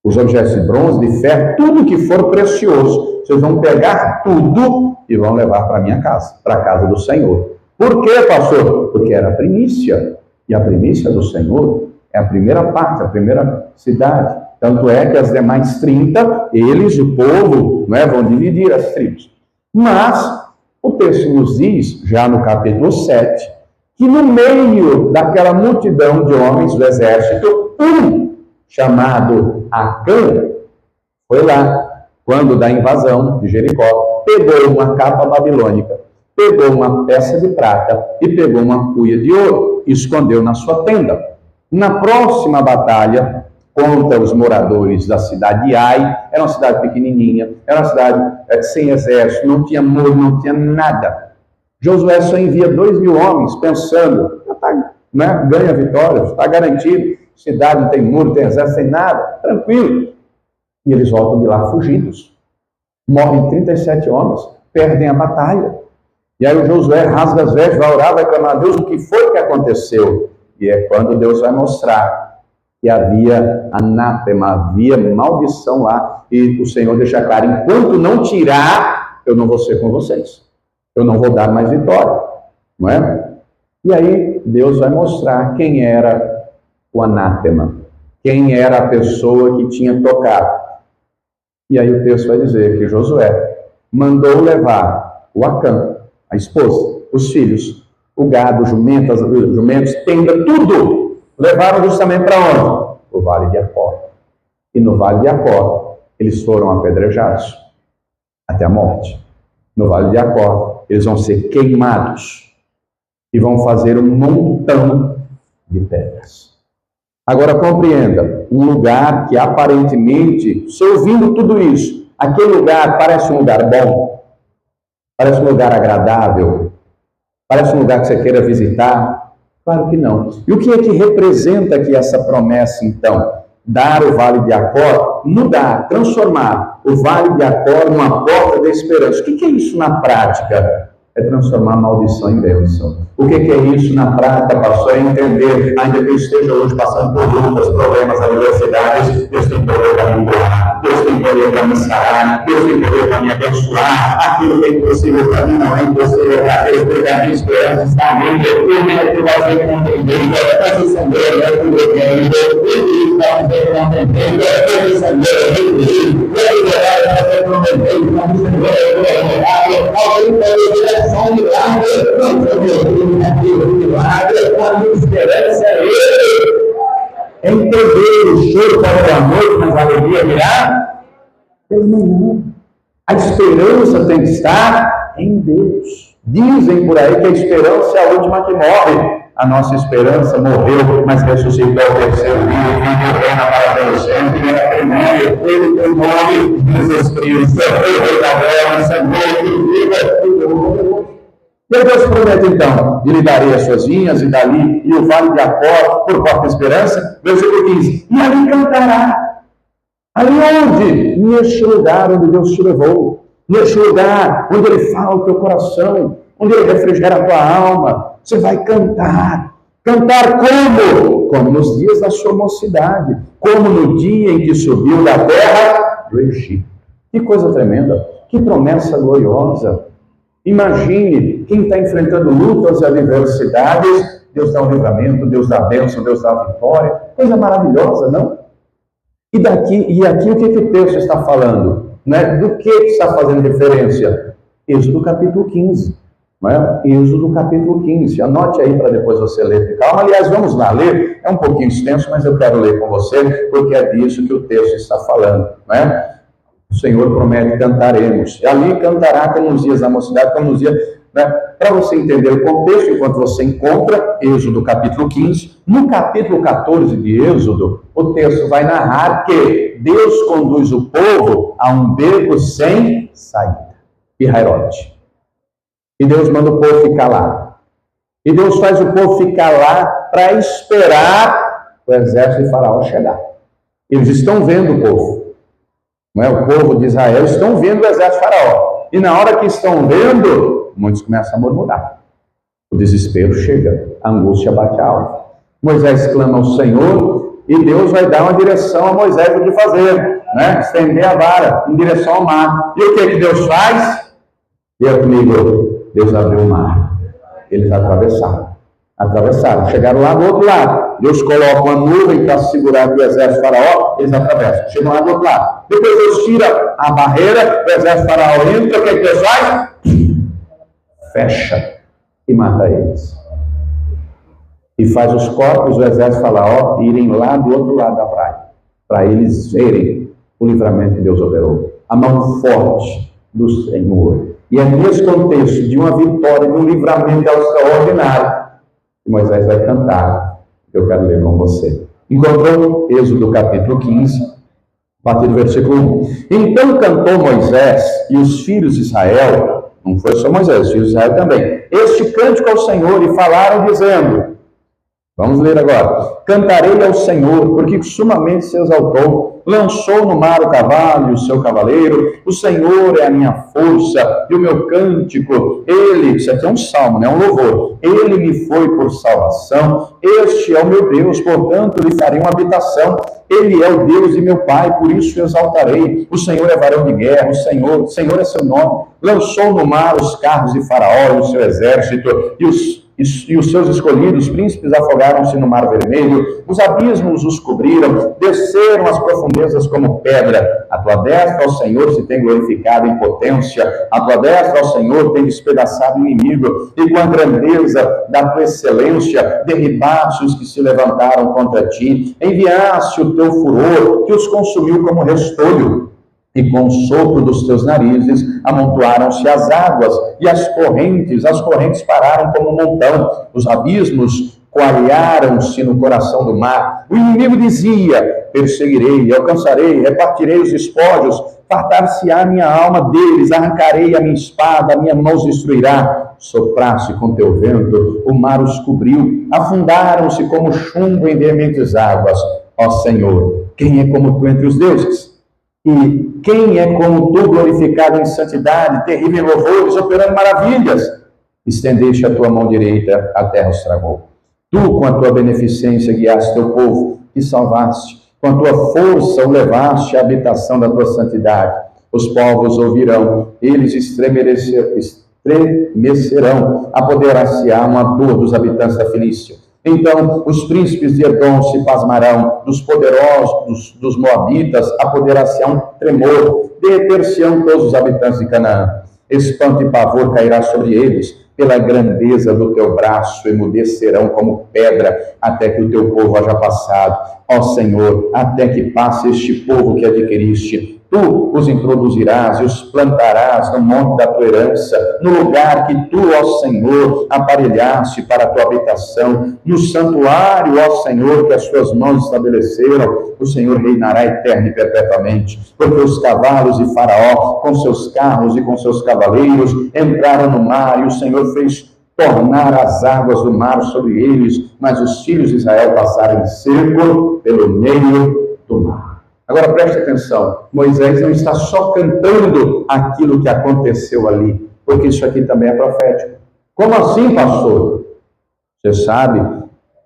A: os objetos de bronze, de ferro, tudo que for precioso. Vocês vão pegar tudo e vão levar para a minha casa, para a casa do Senhor. Por quê, pastor? Porque era a primícia. E a primícia do Senhor é a primeira parte, a primeira cidade. Tanto é que as demais 30, eles, o povo, vão dividir as tribos. Mas o texto nos diz, já no capítulo 7, que no meio daquela multidão de homens do exército, chamado Acã, foi lá, quando da invasão de Jericó, pegou uma capa babilônica, pegou uma peça de prata e pegou uma cuia de ouro e escondeu na sua tenda. Na próxima batalha contra os moradores da cidade de Ai, era uma cidade pequenininha, era uma cidade sem exército, não tinha muro, não tinha nada. Josué só envia 2.000 homens pensando, ganha vitórias, está garantido, cidade não tem muro, tem exército, tem nada, tranquilo. E eles voltam de lá fugidos. Morrem 37 homens, perdem a batalha. E aí o Josué rasga as vestes, vai orar, vai clamar a Deus, o que foi que aconteceu? E é quando Deus vai mostrar que havia anátema, havia maldição lá, e o Senhor deixa claro, enquanto não tirar, eu não vou ser com vocês. Eu não vou dar mais vitória, não é? E aí Deus vai mostrar quem era o anátema, quem era a pessoa que tinha tocado. E aí o texto vai dizer que Josué mandou levar o Acã, a esposa, os filhos, o gado, os jumentos, tenda, tudo. Levaram justamente para onde? O Vale de Acor. E no Vale de Acor, eles foram apedrejados até a morte. No Vale de Acor, eles vão ser queimados e vão fazer um montão de pedras. Agora compreenda, um lugar que aparentemente, se ouvindo tudo isso, aquele lugar parece um lugar bom, parece um lugar agradável, parece um lugar que você queira visitar? Claro que não. E o que é que representa aqui essa promessa, então? Dar o Vale de Acor, mudar, transformar o Vale de Acor numa porta da esperança. O que é isso na prática? É transformar a maldição em bênção. O que é isso na prática, pastor? É entender, ainda que eu esteja hoje passando por lutas, problemas, adversidades, Deus tem poder para me curar, Deus tem poder para me sarar, Deus tem poder para me abençoar. Aquilo que é impossível para mim não é impossível para Deus, porque a minha esperança está nele. Eu me ativação compreendendo, essa sandeira é tudo entendendo, ele está compreendendo, essa sandeira é tudo entendendo, ele está compreendendo, alguém pode só um milagre, a esperança é ele. Entender o choro para o amor, mas a alegria virá pela manhã. A esperança tem que estar em Deus. Dizem por aí que a esperança é a última que morre. A nossa esperança morreu, mas ressuscitou ao terceiro dia e reina para Deus sempre. Ele tem nome, Jesus Cristo, Ele da glória, Senhor, viva. E Deus promete então, e lhe darei as suas vinhas e dali, e o vale de Acor, por porta de esperança, versículo 15, e ali cantará. Ali onde? Neste lugar onde Deus te levou, neste lugar onde Ele fala o teu coração, onde Ele refrigera a tua alma, você vai cantar. Cantar como? Como nos dias da sua mocidade, como no dia em que subiu da terra do Egito. Que coisa tremenda, que promessa gloriosa. Imagine quem está enfrentando lutas e adversidades, Deus dá o livramento, Deus dá a bênção, Deus dá a vitória. Coisa maravilhosa, não? E aqui o que o texto está falando? Do que está fazendo referência? Êxodo capítulo 15. Não é? Êxodo capítulo 15. Anote aí para depois você ler com calma. Aliás, vamos lá ler. É um pouquinho extenso, mas eu quero ler com você, porque é disso que o texto está falando. Não é? O Senhor promete, cantaremos. E ali cantará como nos dias da mocidade, como nos dias... Para você entender o contexto, enquanto você encontra Êxodo capítulo 15, no capítulo 14 de Êxodo, o texto vai narrar que Deus conduz o povo a um beco sem saída. Pihairote. E Deus manda o povo ficar lá. E Deus faz o povo ficar lá para esperar o exército de Faraó chegar. Eles estão vendo o povo. O povo de Israel estão vendo o exército de Faraó. E na hora que estão vendo, muitos começam a murmurar. O desespero chega, a angústia bate alta. Moisés clama ao Senhor e Deus vai dar uma direção a Moisés do que fazer, né? Estender a vara em direção ao mar. E o que Deus faz? Diga comigo, Deus abriu o mar. Eles atravessaram, chegaram lá do outro lado. Deus coloca uma nuvem para segurar o exército faraó, eles atravessam, chegam lá do outro lado. Depois Deus tira a barreira, o exército faraó entra, o que Deus faz? Fecha e mata eles. E faz os corpos do exército faraó irem lá do outro lado da praia, para eles verem o livramento que Deus operou. A mão forte do Senhor. E é nesse contexto de uma vitória, de um livramento extraordinário, que Moisés vai cantar, que eu quero ler com você. Encontrou Êxodo capítulo 15, a partir do versículo 1. Então cantou Moisés e os filhos de Israel, não foi só Moisés, os filhos de Israel também, este cântico ao Senhor, e falaram dizendo, vamos ler agora, cantarei ao Senhor, porque sumamente se exaltou, lançou no mar o cavalo e o seu cavaleiro, o Senhor é a minha força e o meu cântico, ele, isso aqui é um salmo, não é um louvor, ele me foi por salvação, este é o meu Deus, portanto lhe farei uma habitação, ele é o Deus de meu Pai, por isso o exaltarei, o Senhor é varão de guerra, o Senhor é seu nome, lançou no mar os carros de Faraó e o seu exército, e os seus escolhidos príncipes afogaram-se no mar vermelho, os abismos os cobriram, desceram as profundezas como pedra. A tua destra, ó Senhor, se tem glorificado em potência, a tua destra, ó Senhor, tem despedaçado o inimigo, e com a grandeza da tua excelência, derribaste os que se levantaram contra ti, enviaste o teu furor, que os consumiu como restolho. E com o sopro dos teus narizes amontoaram-se as águas, e as correntes pararam como um montão, os abismos coalharam-se no coração do mar. O inimigo dizia, perseguirei, alcançarei, repartirei os espólios, fartar-se-á minha alma deles, arrancarei a minha espada, a minha mão os destruirá. Sopraste com teu vento, o mar os cobriu, afundaram-se como chumbo em veementes águas. Ó Senhor, quem é como tu entre os deuses? E quem é como tu, glorificado em santidade, terrível em louvores, operando maravilhas? Estendeste a tua mão direita, a terra os travou. Tu, com a tua beneficência, guiaste teu povo e salvaste. Com a tua força o levaste à habitação da tua santidade. Os povos ouvirão, eles estremecerão, apoderar-se-á uma dor dos habitantes da Filístia. Então os príncipes de Edom se pasmarão, dos poderosos dos moabitas apoderar-se-á um tremor, derreter-se-ão todos os habitantes de Canaã. Espanto e pavor cairá sobre eles, pela grandeza do teu braço emudecerão como pedra, até que o teu povo haja passado. Ó Senhor, até que passe este povo que adquiriste. Tu os introduzirás e os plantarás no monte da tua herança, no lugar que tu, ó Senhor, aparelhaste para a tua habitação, no santuário, ó Senhor, que as tuas mãos estabeleceram. O Senhor reinará eterno e perpetuamente, porque os cavalos de Faraó, com seus carros e com seus cavaleiros, entraram no mar, e o Senhor fez tornar as águas do mar sobre eles, mas os filhos de Israel passaram em seco pelo meio do mar. Agora preste atenção, Moisés não está só cantando aquilo que aconteceu ali, porque isso aqui também é profético. Como assim, pastor? Você sabe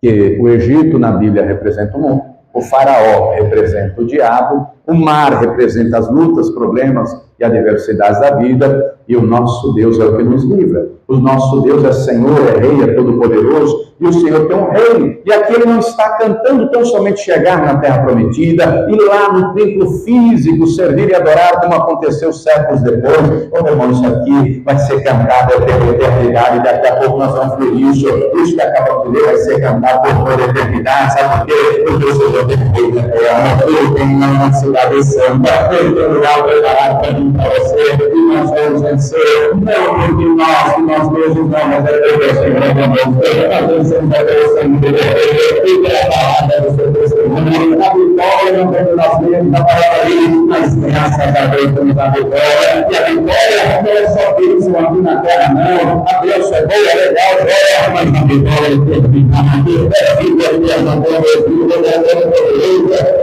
A: que o Egito na Bíblia representa o mundo, o faraó representa o diabo, o mar representa as lutas, problemas e adversidades da vida, e o nosso Deus é o que nos livra. O nosso Deus é Senhor, é Rei, é Todo-Poderoso, e o Senhor tem um reino. E aqui ele não está cantando tão somente chegar na Terra Prometida, ir lá no templo físico, servir e adorar, como aconteceu séculos depois. Oh, meu irmão, isso aqui vai ser cantado até a eternidade, daqui a pouco nós vamos ver isso. Isso que acaba de ler vai ser cantado por toda a eternidade, sabe por quê? Porque o Senhor tem feito na terra, ele tem uma cidade santa, ele tem um lugar preparado para mim, para você, e nós vamos vencer, não porque nós mesmos não, mas é Deus que vai vencer. A vitória não vem de nós mesmos, da palavra dele, mas graças a Deus temos a vitória. E a vitória não é só bênção aqui na terra, não. A bênção é boa, é legal, mas a vitória é terminada. É a vida que ela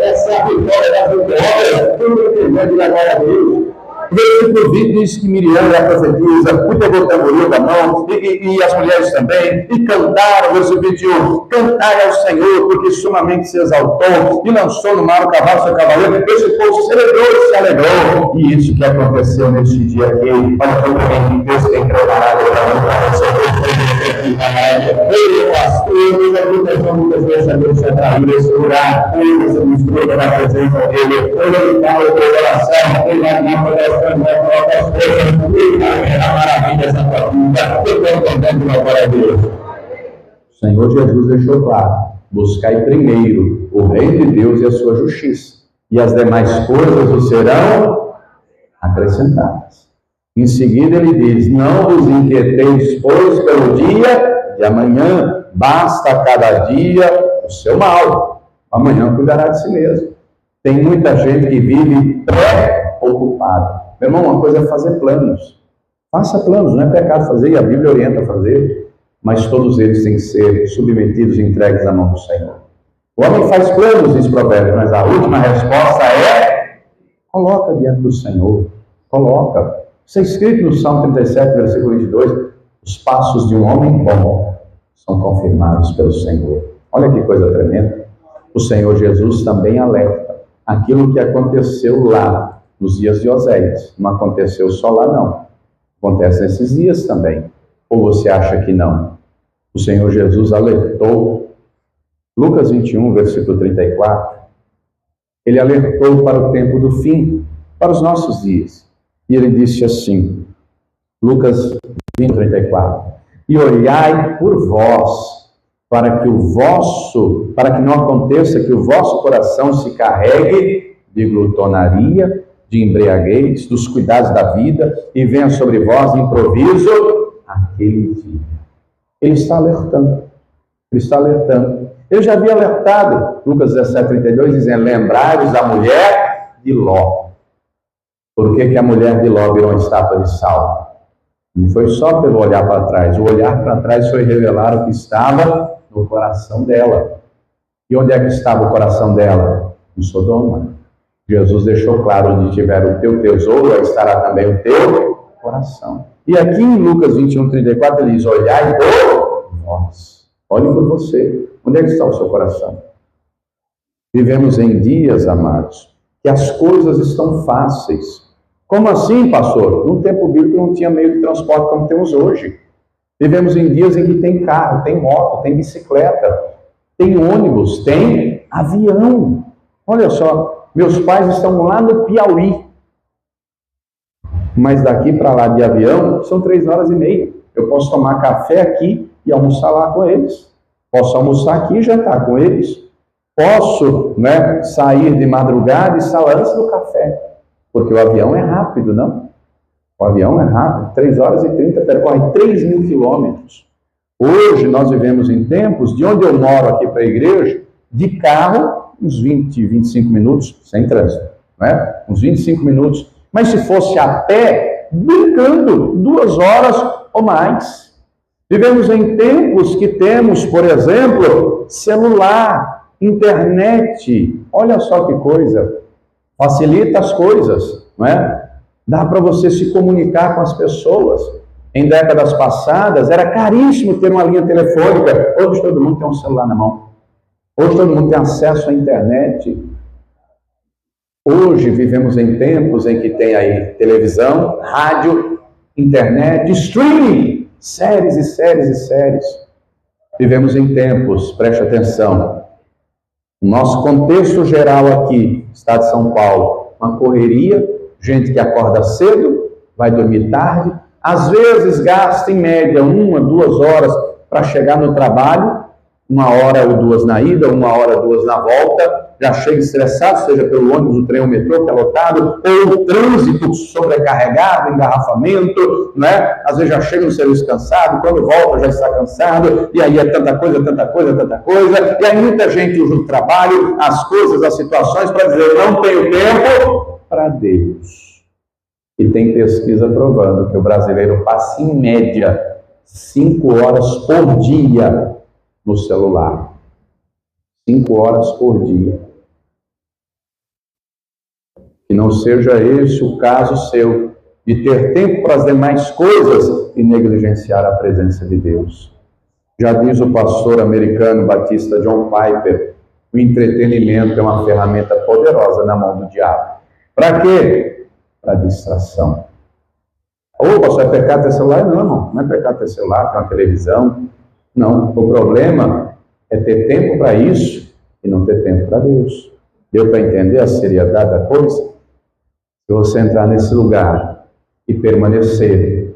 A: essa é a vitória da vitória. Tudo que tem de agora a Deus. O versículo 20 diz que Miriam, a profetisa, pegou o tamboril da mão, e as mulheres também, e cantaram, versículo 21, cantai ao Senhor, porque sumamente se exaltou, e lançou no mar o cavalo, seu cavaleiro, esse povo celebrou e se alegrou. E isso que aconteceu neste dia aqui, para todo mundo, Deus tem preparado para você. Ele pastor, muitas vezes a Deus atraiu esse lugar, ele se mistura na presença dele, ele dá o teu coração, ele vai dar para ele vai ver a maravilha dessa tua vida, eu estou contando uma glória a Deus. O Senhor Jesus deixou claro, buscai primeiro o reino de Deus e a sua justiça, e as demais coisas vos serão acrescentadas. Em seguida ele diz, não vos inquieteis, pois, pelo dia de amanhã, basta cada dia o seu mal. Amanhã cuidará de si mesmo. Tem muita gente que vive pré-ocupado. Meu irmão, uma coisa é fazer planos. Faça planos, não é pecado fazer, e a Bíblia orienta a fazer, mas todos eles têm que ser submetidos e entregues na mão do Senhor. O homem faz planos, diz Provérbios, mas a última resposta é: coloca diante do Senhor, coloca. Isso é escrito no Salmo 37, versículo 22, os passos de um homem bom são confirmados pelo Senhor. Olha que coisa tremenda. O Senhor Jesus também alerta. Aquilo que aconteceu lá, nos dias de Oséias, não aconteceu só lá não. Acontece nesses dias também. Ou você acha que não? O Senhor Jesus alertou. Lucas 21, versículo 34. Ele alertou para o tempo do fim, para os nossos dias. E ele disse assim, Lucas 20, 34, e olhai por vós, para que não aconteça que o vosso coração se carregue de glutonaria, de embriaguez, dos cuidados da vida, e venha sobre vós de improviso aquele dia. Ele está alertando, ele está alertando. Ele já havia alertado, Lucas 17, 32, dizendo, lembrai-vos da mulher de Ló. Por que a mulher de Ló virou uma estátua de sal? Não foi só pelo olhar para trás. O olhar para trás foi revelar o que estava no coração dela. E onde é que estava o coração dela? Em Sodoma. Jesus deixou claro, onde tiver o teu tesouro, aí estará também o teu coração. E aqui em Lucas 21, 34, ele diz, olhai por vós. Olhe por você. Onde é que está o seu coração? Vivemos em dias, amados, que as coisas estão fáceis. Como assim, pastor? No tempo bíblico não tinha meio de transporte como temos hoje. Vivemos em dias em que tem carro, tem moto, tem bicicleta, tem ônibus, tem avião. Olha só, meus pais estão lá no Piauí. Mas daqui para lá de avião são 3 horas e meia. Eu posso tomar café aqui e almoçar lá com eles. Posso almoçar aqui e jantar com eles. Posso, sair de madrugada e estar antes do café. Porque o avião é rápido, não? O avião é rápido. 3 horas e 30, percorre 3.000 quilômetros. Hoje nós vivemos em tempos, de onde eu moro aqui para a igreja, de carro, uns 20, 25 minutos, sem trânsito. Uns 25 minutos. Mas se fosse a pé, brincando, 2 horas ou mais. Vivemos em tempos que temos, por exemplo, celular, internet. Olha só que coisa. Facilita as coisas, não é? Dá para você se comunicar com as pessoas. Em décadas passadas, era caríssimo ter uma linha telefônica. Hoje todo mundo tem um celular na mão. Hoje todo mundo tem acesso à internet. Hoje vivemos em tempos em que tem aí televisão, rádio, internet, streaming, séries e séries e séries. Vivemos em tempos, preste atenção, o nosso contexto geral aqui, Estado de São Paulo, uma correria, gente que acorda cedo, vai dormir tarde, às vezes gasta em média 1 a 2 horas para chegar no trabalho, 1 hora ou 2 na ida, 1 hora ou 2 na volta, já chega estressado, seja pelo ônibus, o trem, o metrô, que é lotado, ou o trânsito sobrecarregado, engarrafamento, Às vezes já chega no serviço cansado, quando volta já está cansado, e aí é tanta coisa, tanta coisa, tanta coisa, e aí muita gente usa o trabalho, as coisas, as situações, para dizer, eu não tenho tempo para Deus. E tem pesquisa provando que o brasileiro passa, em média, 5 horas por dia no celular. 5 horas por dia. Que não seja esse o caso seu, de ter tempo para as demais coisas e negligenciar a presença de Deus. Já diz o pastor americano batista John Piper, o entretenimento é uma ferramenta poderosa na mão do diabo. Para quê? Para distração. Ô, pastor, é pecado ter celular? Não, irmão, não é pecado ter celular, ter uma televisão. Não, o problema é ter tempo para isso e não ter tempo para Deus. Deu para entender a seriedade da coisa? Se você entrar nesse lugar e permanecer,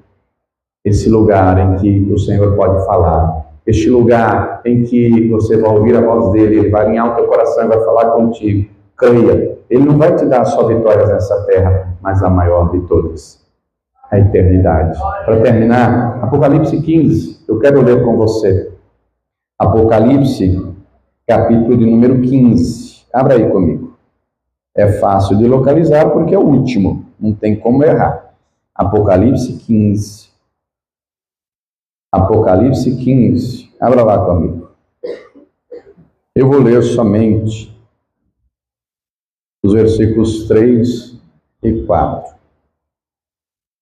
A: esse lugar em que o Senhor pode falar, este lugar em que você vai ouvir a voz dele, ele vai alinhar o teu coração e vai falar contigo, creia, ele não vai te dar só vitórias nessa terra, mas a maior de todas, a eternidade. Para terminar, Apocalipse 15, eu quero ler com você. Apocalipse, capítulo de número 15. Abra aí comigo. É fácil de localizar porque é o último, não tem como errar. Apocalipse 15. Apocalipse 15. Abra lá comigo. Eu vou ler somente os versículos 3 e 4.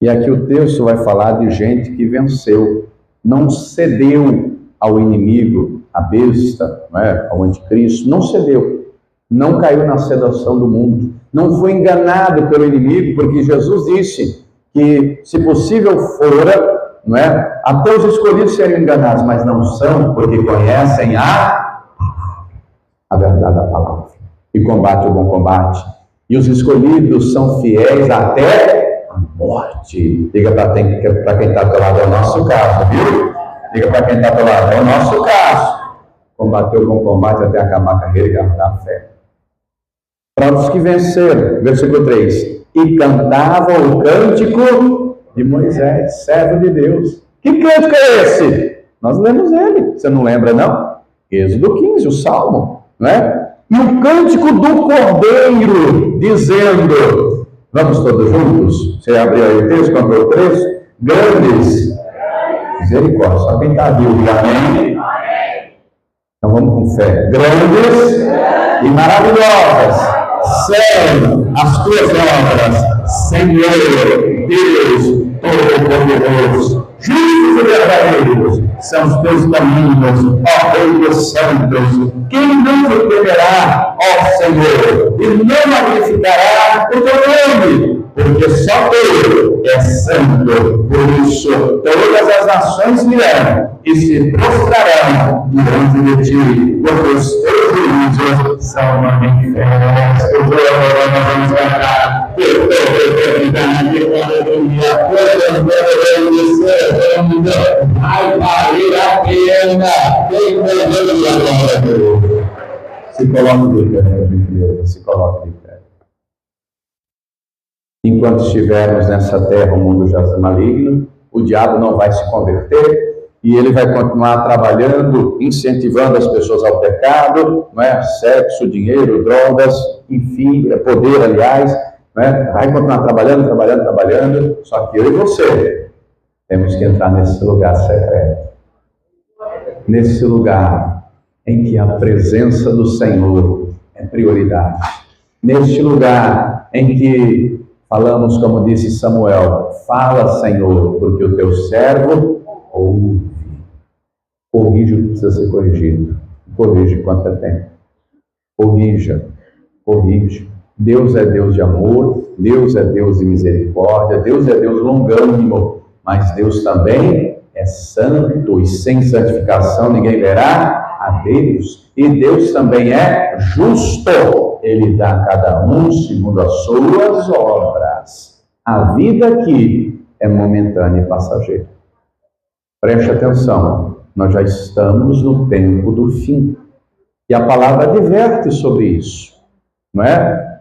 A: E aqui o texto vai falar de gente que venceu, não cedeu ao inimigo, à besta, não é? Ao anticristo, não cedeu, não caiu na sedução do mundo, não foi enganado pelo inimigo, porque Jesus disse que, se possível fora, não é? Até os escolhidos serem enganados, mas não são, porque conhecem a verdade da palavra, e combate o bom combate, e os escolhidos são fiéis até a morte. Diga para quem está do lado, é o nosso caso, viu? Diga para quem está do lado, é o nosso caso. Combater o bom combate até acabar a carreira e guardar a fé. Para os que venceram, versículo 3, e cantavam o cântico de Moisés, servo de Deus. Que cântico é esse? Nós lemos ele, você não lembra não? Êxodo 15, o Salmo, não é? E o cântico do Cordeiro, dizendo, vamos todos juntos? Você abriu aí o texto, comprou o texto? Grandes, misericórdia, só quem está vivo, amém? Então vamos com fé. Grandes e maravilhosas são as tuas obras, Senhor, Deus Todo-Poderoso. Justos e verdadeiros são os teus caminhos, ó Rei dos Santos. Quem não te temerá, ó Senhor, e não magnificará o teu nome, porque só tu és santo. Por isso, todas as nações virão e se prostrarão diante de ti, porque os teus juízos são manifestos. Nós vamos cantar por toda a eternidade, aleluia, todas grandes, vai valer a pena, tem glória. Se coloque de pé, por gentileza, se coloque de pé. Enquanto estivermos nessa terra, o mundo jaz maligno, o diabo não vai se converter, e ele vai continuar trabalhando, incentivando as pessoas ao pecado, não é? Sexo, dinheiro, drogas, enfim, poder, aliás, não é? Vai continuar trabalhando, só que eu e você temos que entrar nesse lugar secreto, nesse lugar em que a presença do Senhor é prioridade, neste lugar em que falamos, como disse Samuel, fala, Senhor, porque o teu servo ouve. Corrige o que precisa ser corrigido. Corrige quanto é tempo. Corrige. Deus é Deus de amor, Deus é Deus de misericórdia, Deus é Deus longânimo, mas Deus também é santo, e sem santificação ninguém verá a Deus. E Deus também é justo. Ele dá a cada um segundo as suas obras. A vida aqui é momentânea e passageira. Preste atenção, nós já estamos no tempo do fim. E a palavra adverte sobre isso, não é?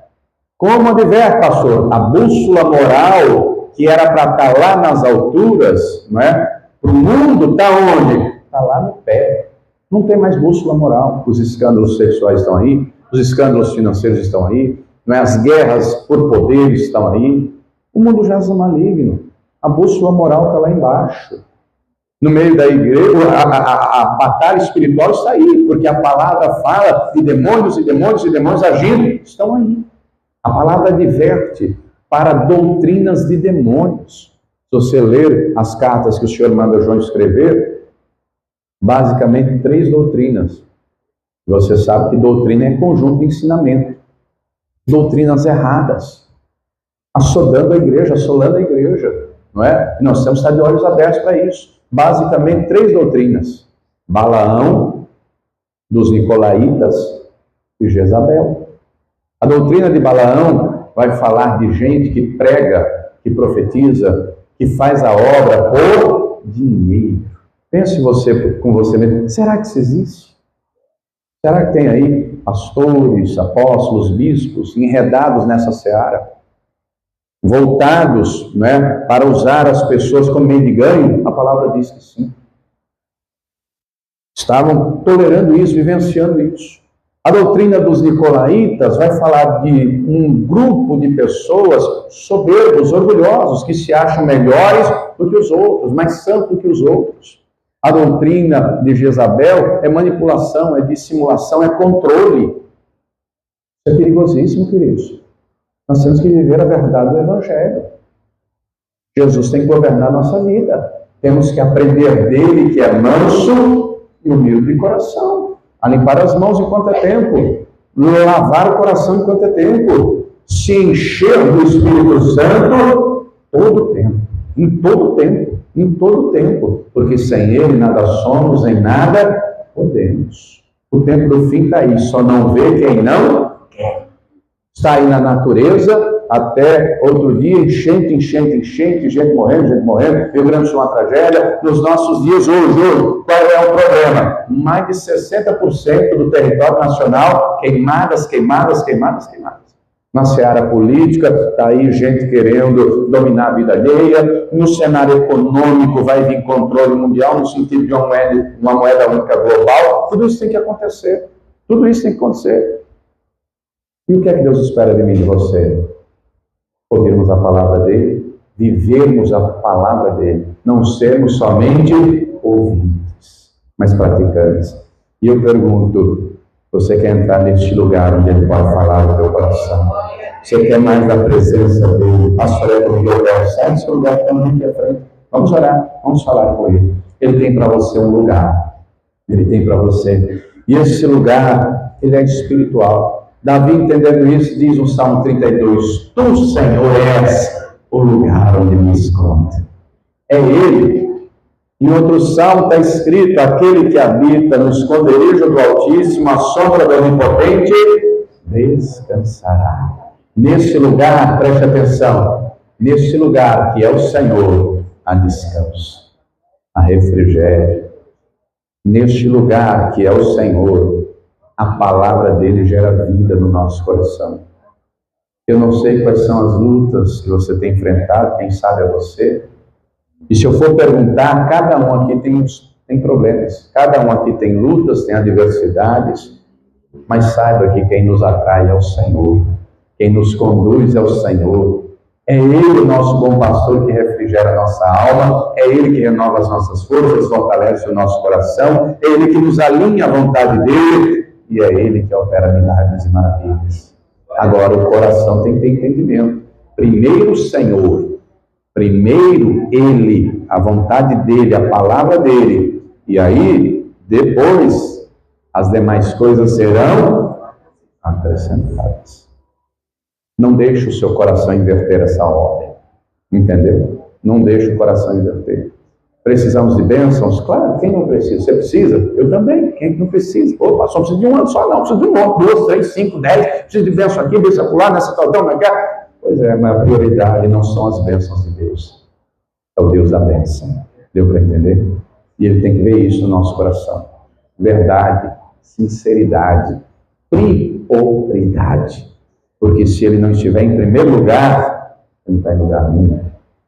A: Como adverte, pastor? A bússola moral, que era para estar lá nas alturas, não é? Para o mundo, está onde? Está lá no pé. Não tem mais bússola moral. Os escândalos sexuais estão aí, os escândalos financeiros estão aí, não é? As guerras por poder estão aí. O mundo jaz maligno. A bússola moral está lá embaixo. No meio da igreja, a batalha espiritual está aí, porque a palavra fala de demônios agindo, estão aí. A palavra adverte para doutrinas de demônios. Se você ler as cartas que o Senhor manda João escrever, basicamente 3 doutrinas. Você sabe que doutrina é conjunto de ensinamento. Doutrinas erradas, assolando a igreja, não é? E nós temos que estar de olhos abertos para isso. Basicamente 3 doutrinas: Balaão, dos Nicolaítas e Jezabel. A doutrina de Balaão vai falar de gente que prega, que profetiza, que faz a obra por dinheiro. Pense você com você mesmo, será que isso existe? Será que tem aí pastores, apóstolos, bispos enredados nessa seara, voltados, né, para usar as pessoas como meio de ganho? A palavra diz que sim. Estavam tolerando isso, vivenciando isso. A doutrina dos Nicolaítas vai falar de um grupo de pessoas soberbos, orgulhosos, que se acham melhores do que os outros, mais santos do que os outros. A doutrina de Jezabel é manipulação, é dissimulação, é controle. Isso é perigosíssimo, queridos. Nós temos que viver a verdade do Evangelho. Jesus tem que governar a nossa vida. Temos que aprender dele, que é manso e humilde de coração. A limpar as mãos enquanto é tempo. Lavar o coração enquanto é tempo. Se encher do Espírito Santo todo o tempo. Em todo o tempo. Em todo o tempo. Porque sem ele nada somos, em nada podemos. O tempo do fim está aí. Só não vê quem não quer. Está aí na natureza. Até outro dia, enchente, gente morrendo. Rio Grande do Sul uma tragédia. Nos nossos dias, hoje, qual é o problema? Mais de 60% do território nacional queimadas. Na seara política, está aí gente querendo dominar a vida alheia. No cenário econômico, vai vir controle mundial, no sentido de uma moeda única global. Tudo isso tem que acontecer. E o que é que Deus espera de mim e de você? Ouvirmos a palavra dele, vivermos a palavra dele, não sermos somente ouvintes, mas praticantes. E eu pergunto, você quer entrar neste lugar onde ele pode falar no teu coração? Você quer mais da presença dele? Pastor, comigo, eu quero. Sai do seu lugar, estamos aqui à frente. Vamos orar, vamos falar com ele. Ele tem para você um lugar. Ele tem para você. E esse lugar, ele é espiritual. Davi, entendendo isso, diz no Salmo 32, Tu, Senhor, és o lugar onde me escondo. É Ele. Em outro salmo está escrito, aquele que habita no esconderijo do Altíssimo, a sombra do Onipotente, descansará. Neste lugar, preste atenção, neste lugar que é o Senhor, há descanso, há refrigério. Neste lugar que é o Senhor, a palavra dele gera vida no nosso coração. Eu não sei quais são as lutas que você tem enfrentado, quem sabe é você. E se eu for perguntar, cada um aqui tem problemas. Cada um aqui tem lutas, tem adversidades. Mas saiba que quem nos atrai é o Senhor. Quem nos conduz é o Senhor. É Ele, o nosso bom pastor, que refrigera a nossa alma. É Ele que renova as nossas forças, fortalece o nosso coração. É Ele que nos alinha à vontade dEle. E é Ele que opera milagres e maravilhas. Agora, o coração tem que ter entendimento. Primeiro o Senhor. Primeiro Ele. A vontade dEle, a palavra dEle. E aí, depois, as demais coisas serão acrescentadas. Não deixe o seu coração inverter essa ordem. Entendeu? Não deixe o coração inverter. Precisamos de bênçãos? Claro, quem não precisa? Você precisa? Eu também. Quem não precisa? Opa, só precisa de um ano só, não. Precisa de um ano, 2, 3, 5, 10. Precisa de bênção aqui, bênção lá, nessa tal, naquela. Pois é, mas a prioridade não são as bênçãos de Deus. É o Deus da bênção. Deu para entender? E Ele tem que ver isso no nosso coração. Verdade, sinceridade, prioridade. Porque se Ele não estiver em primeiro lugar, Ele não está em lugar nenhum.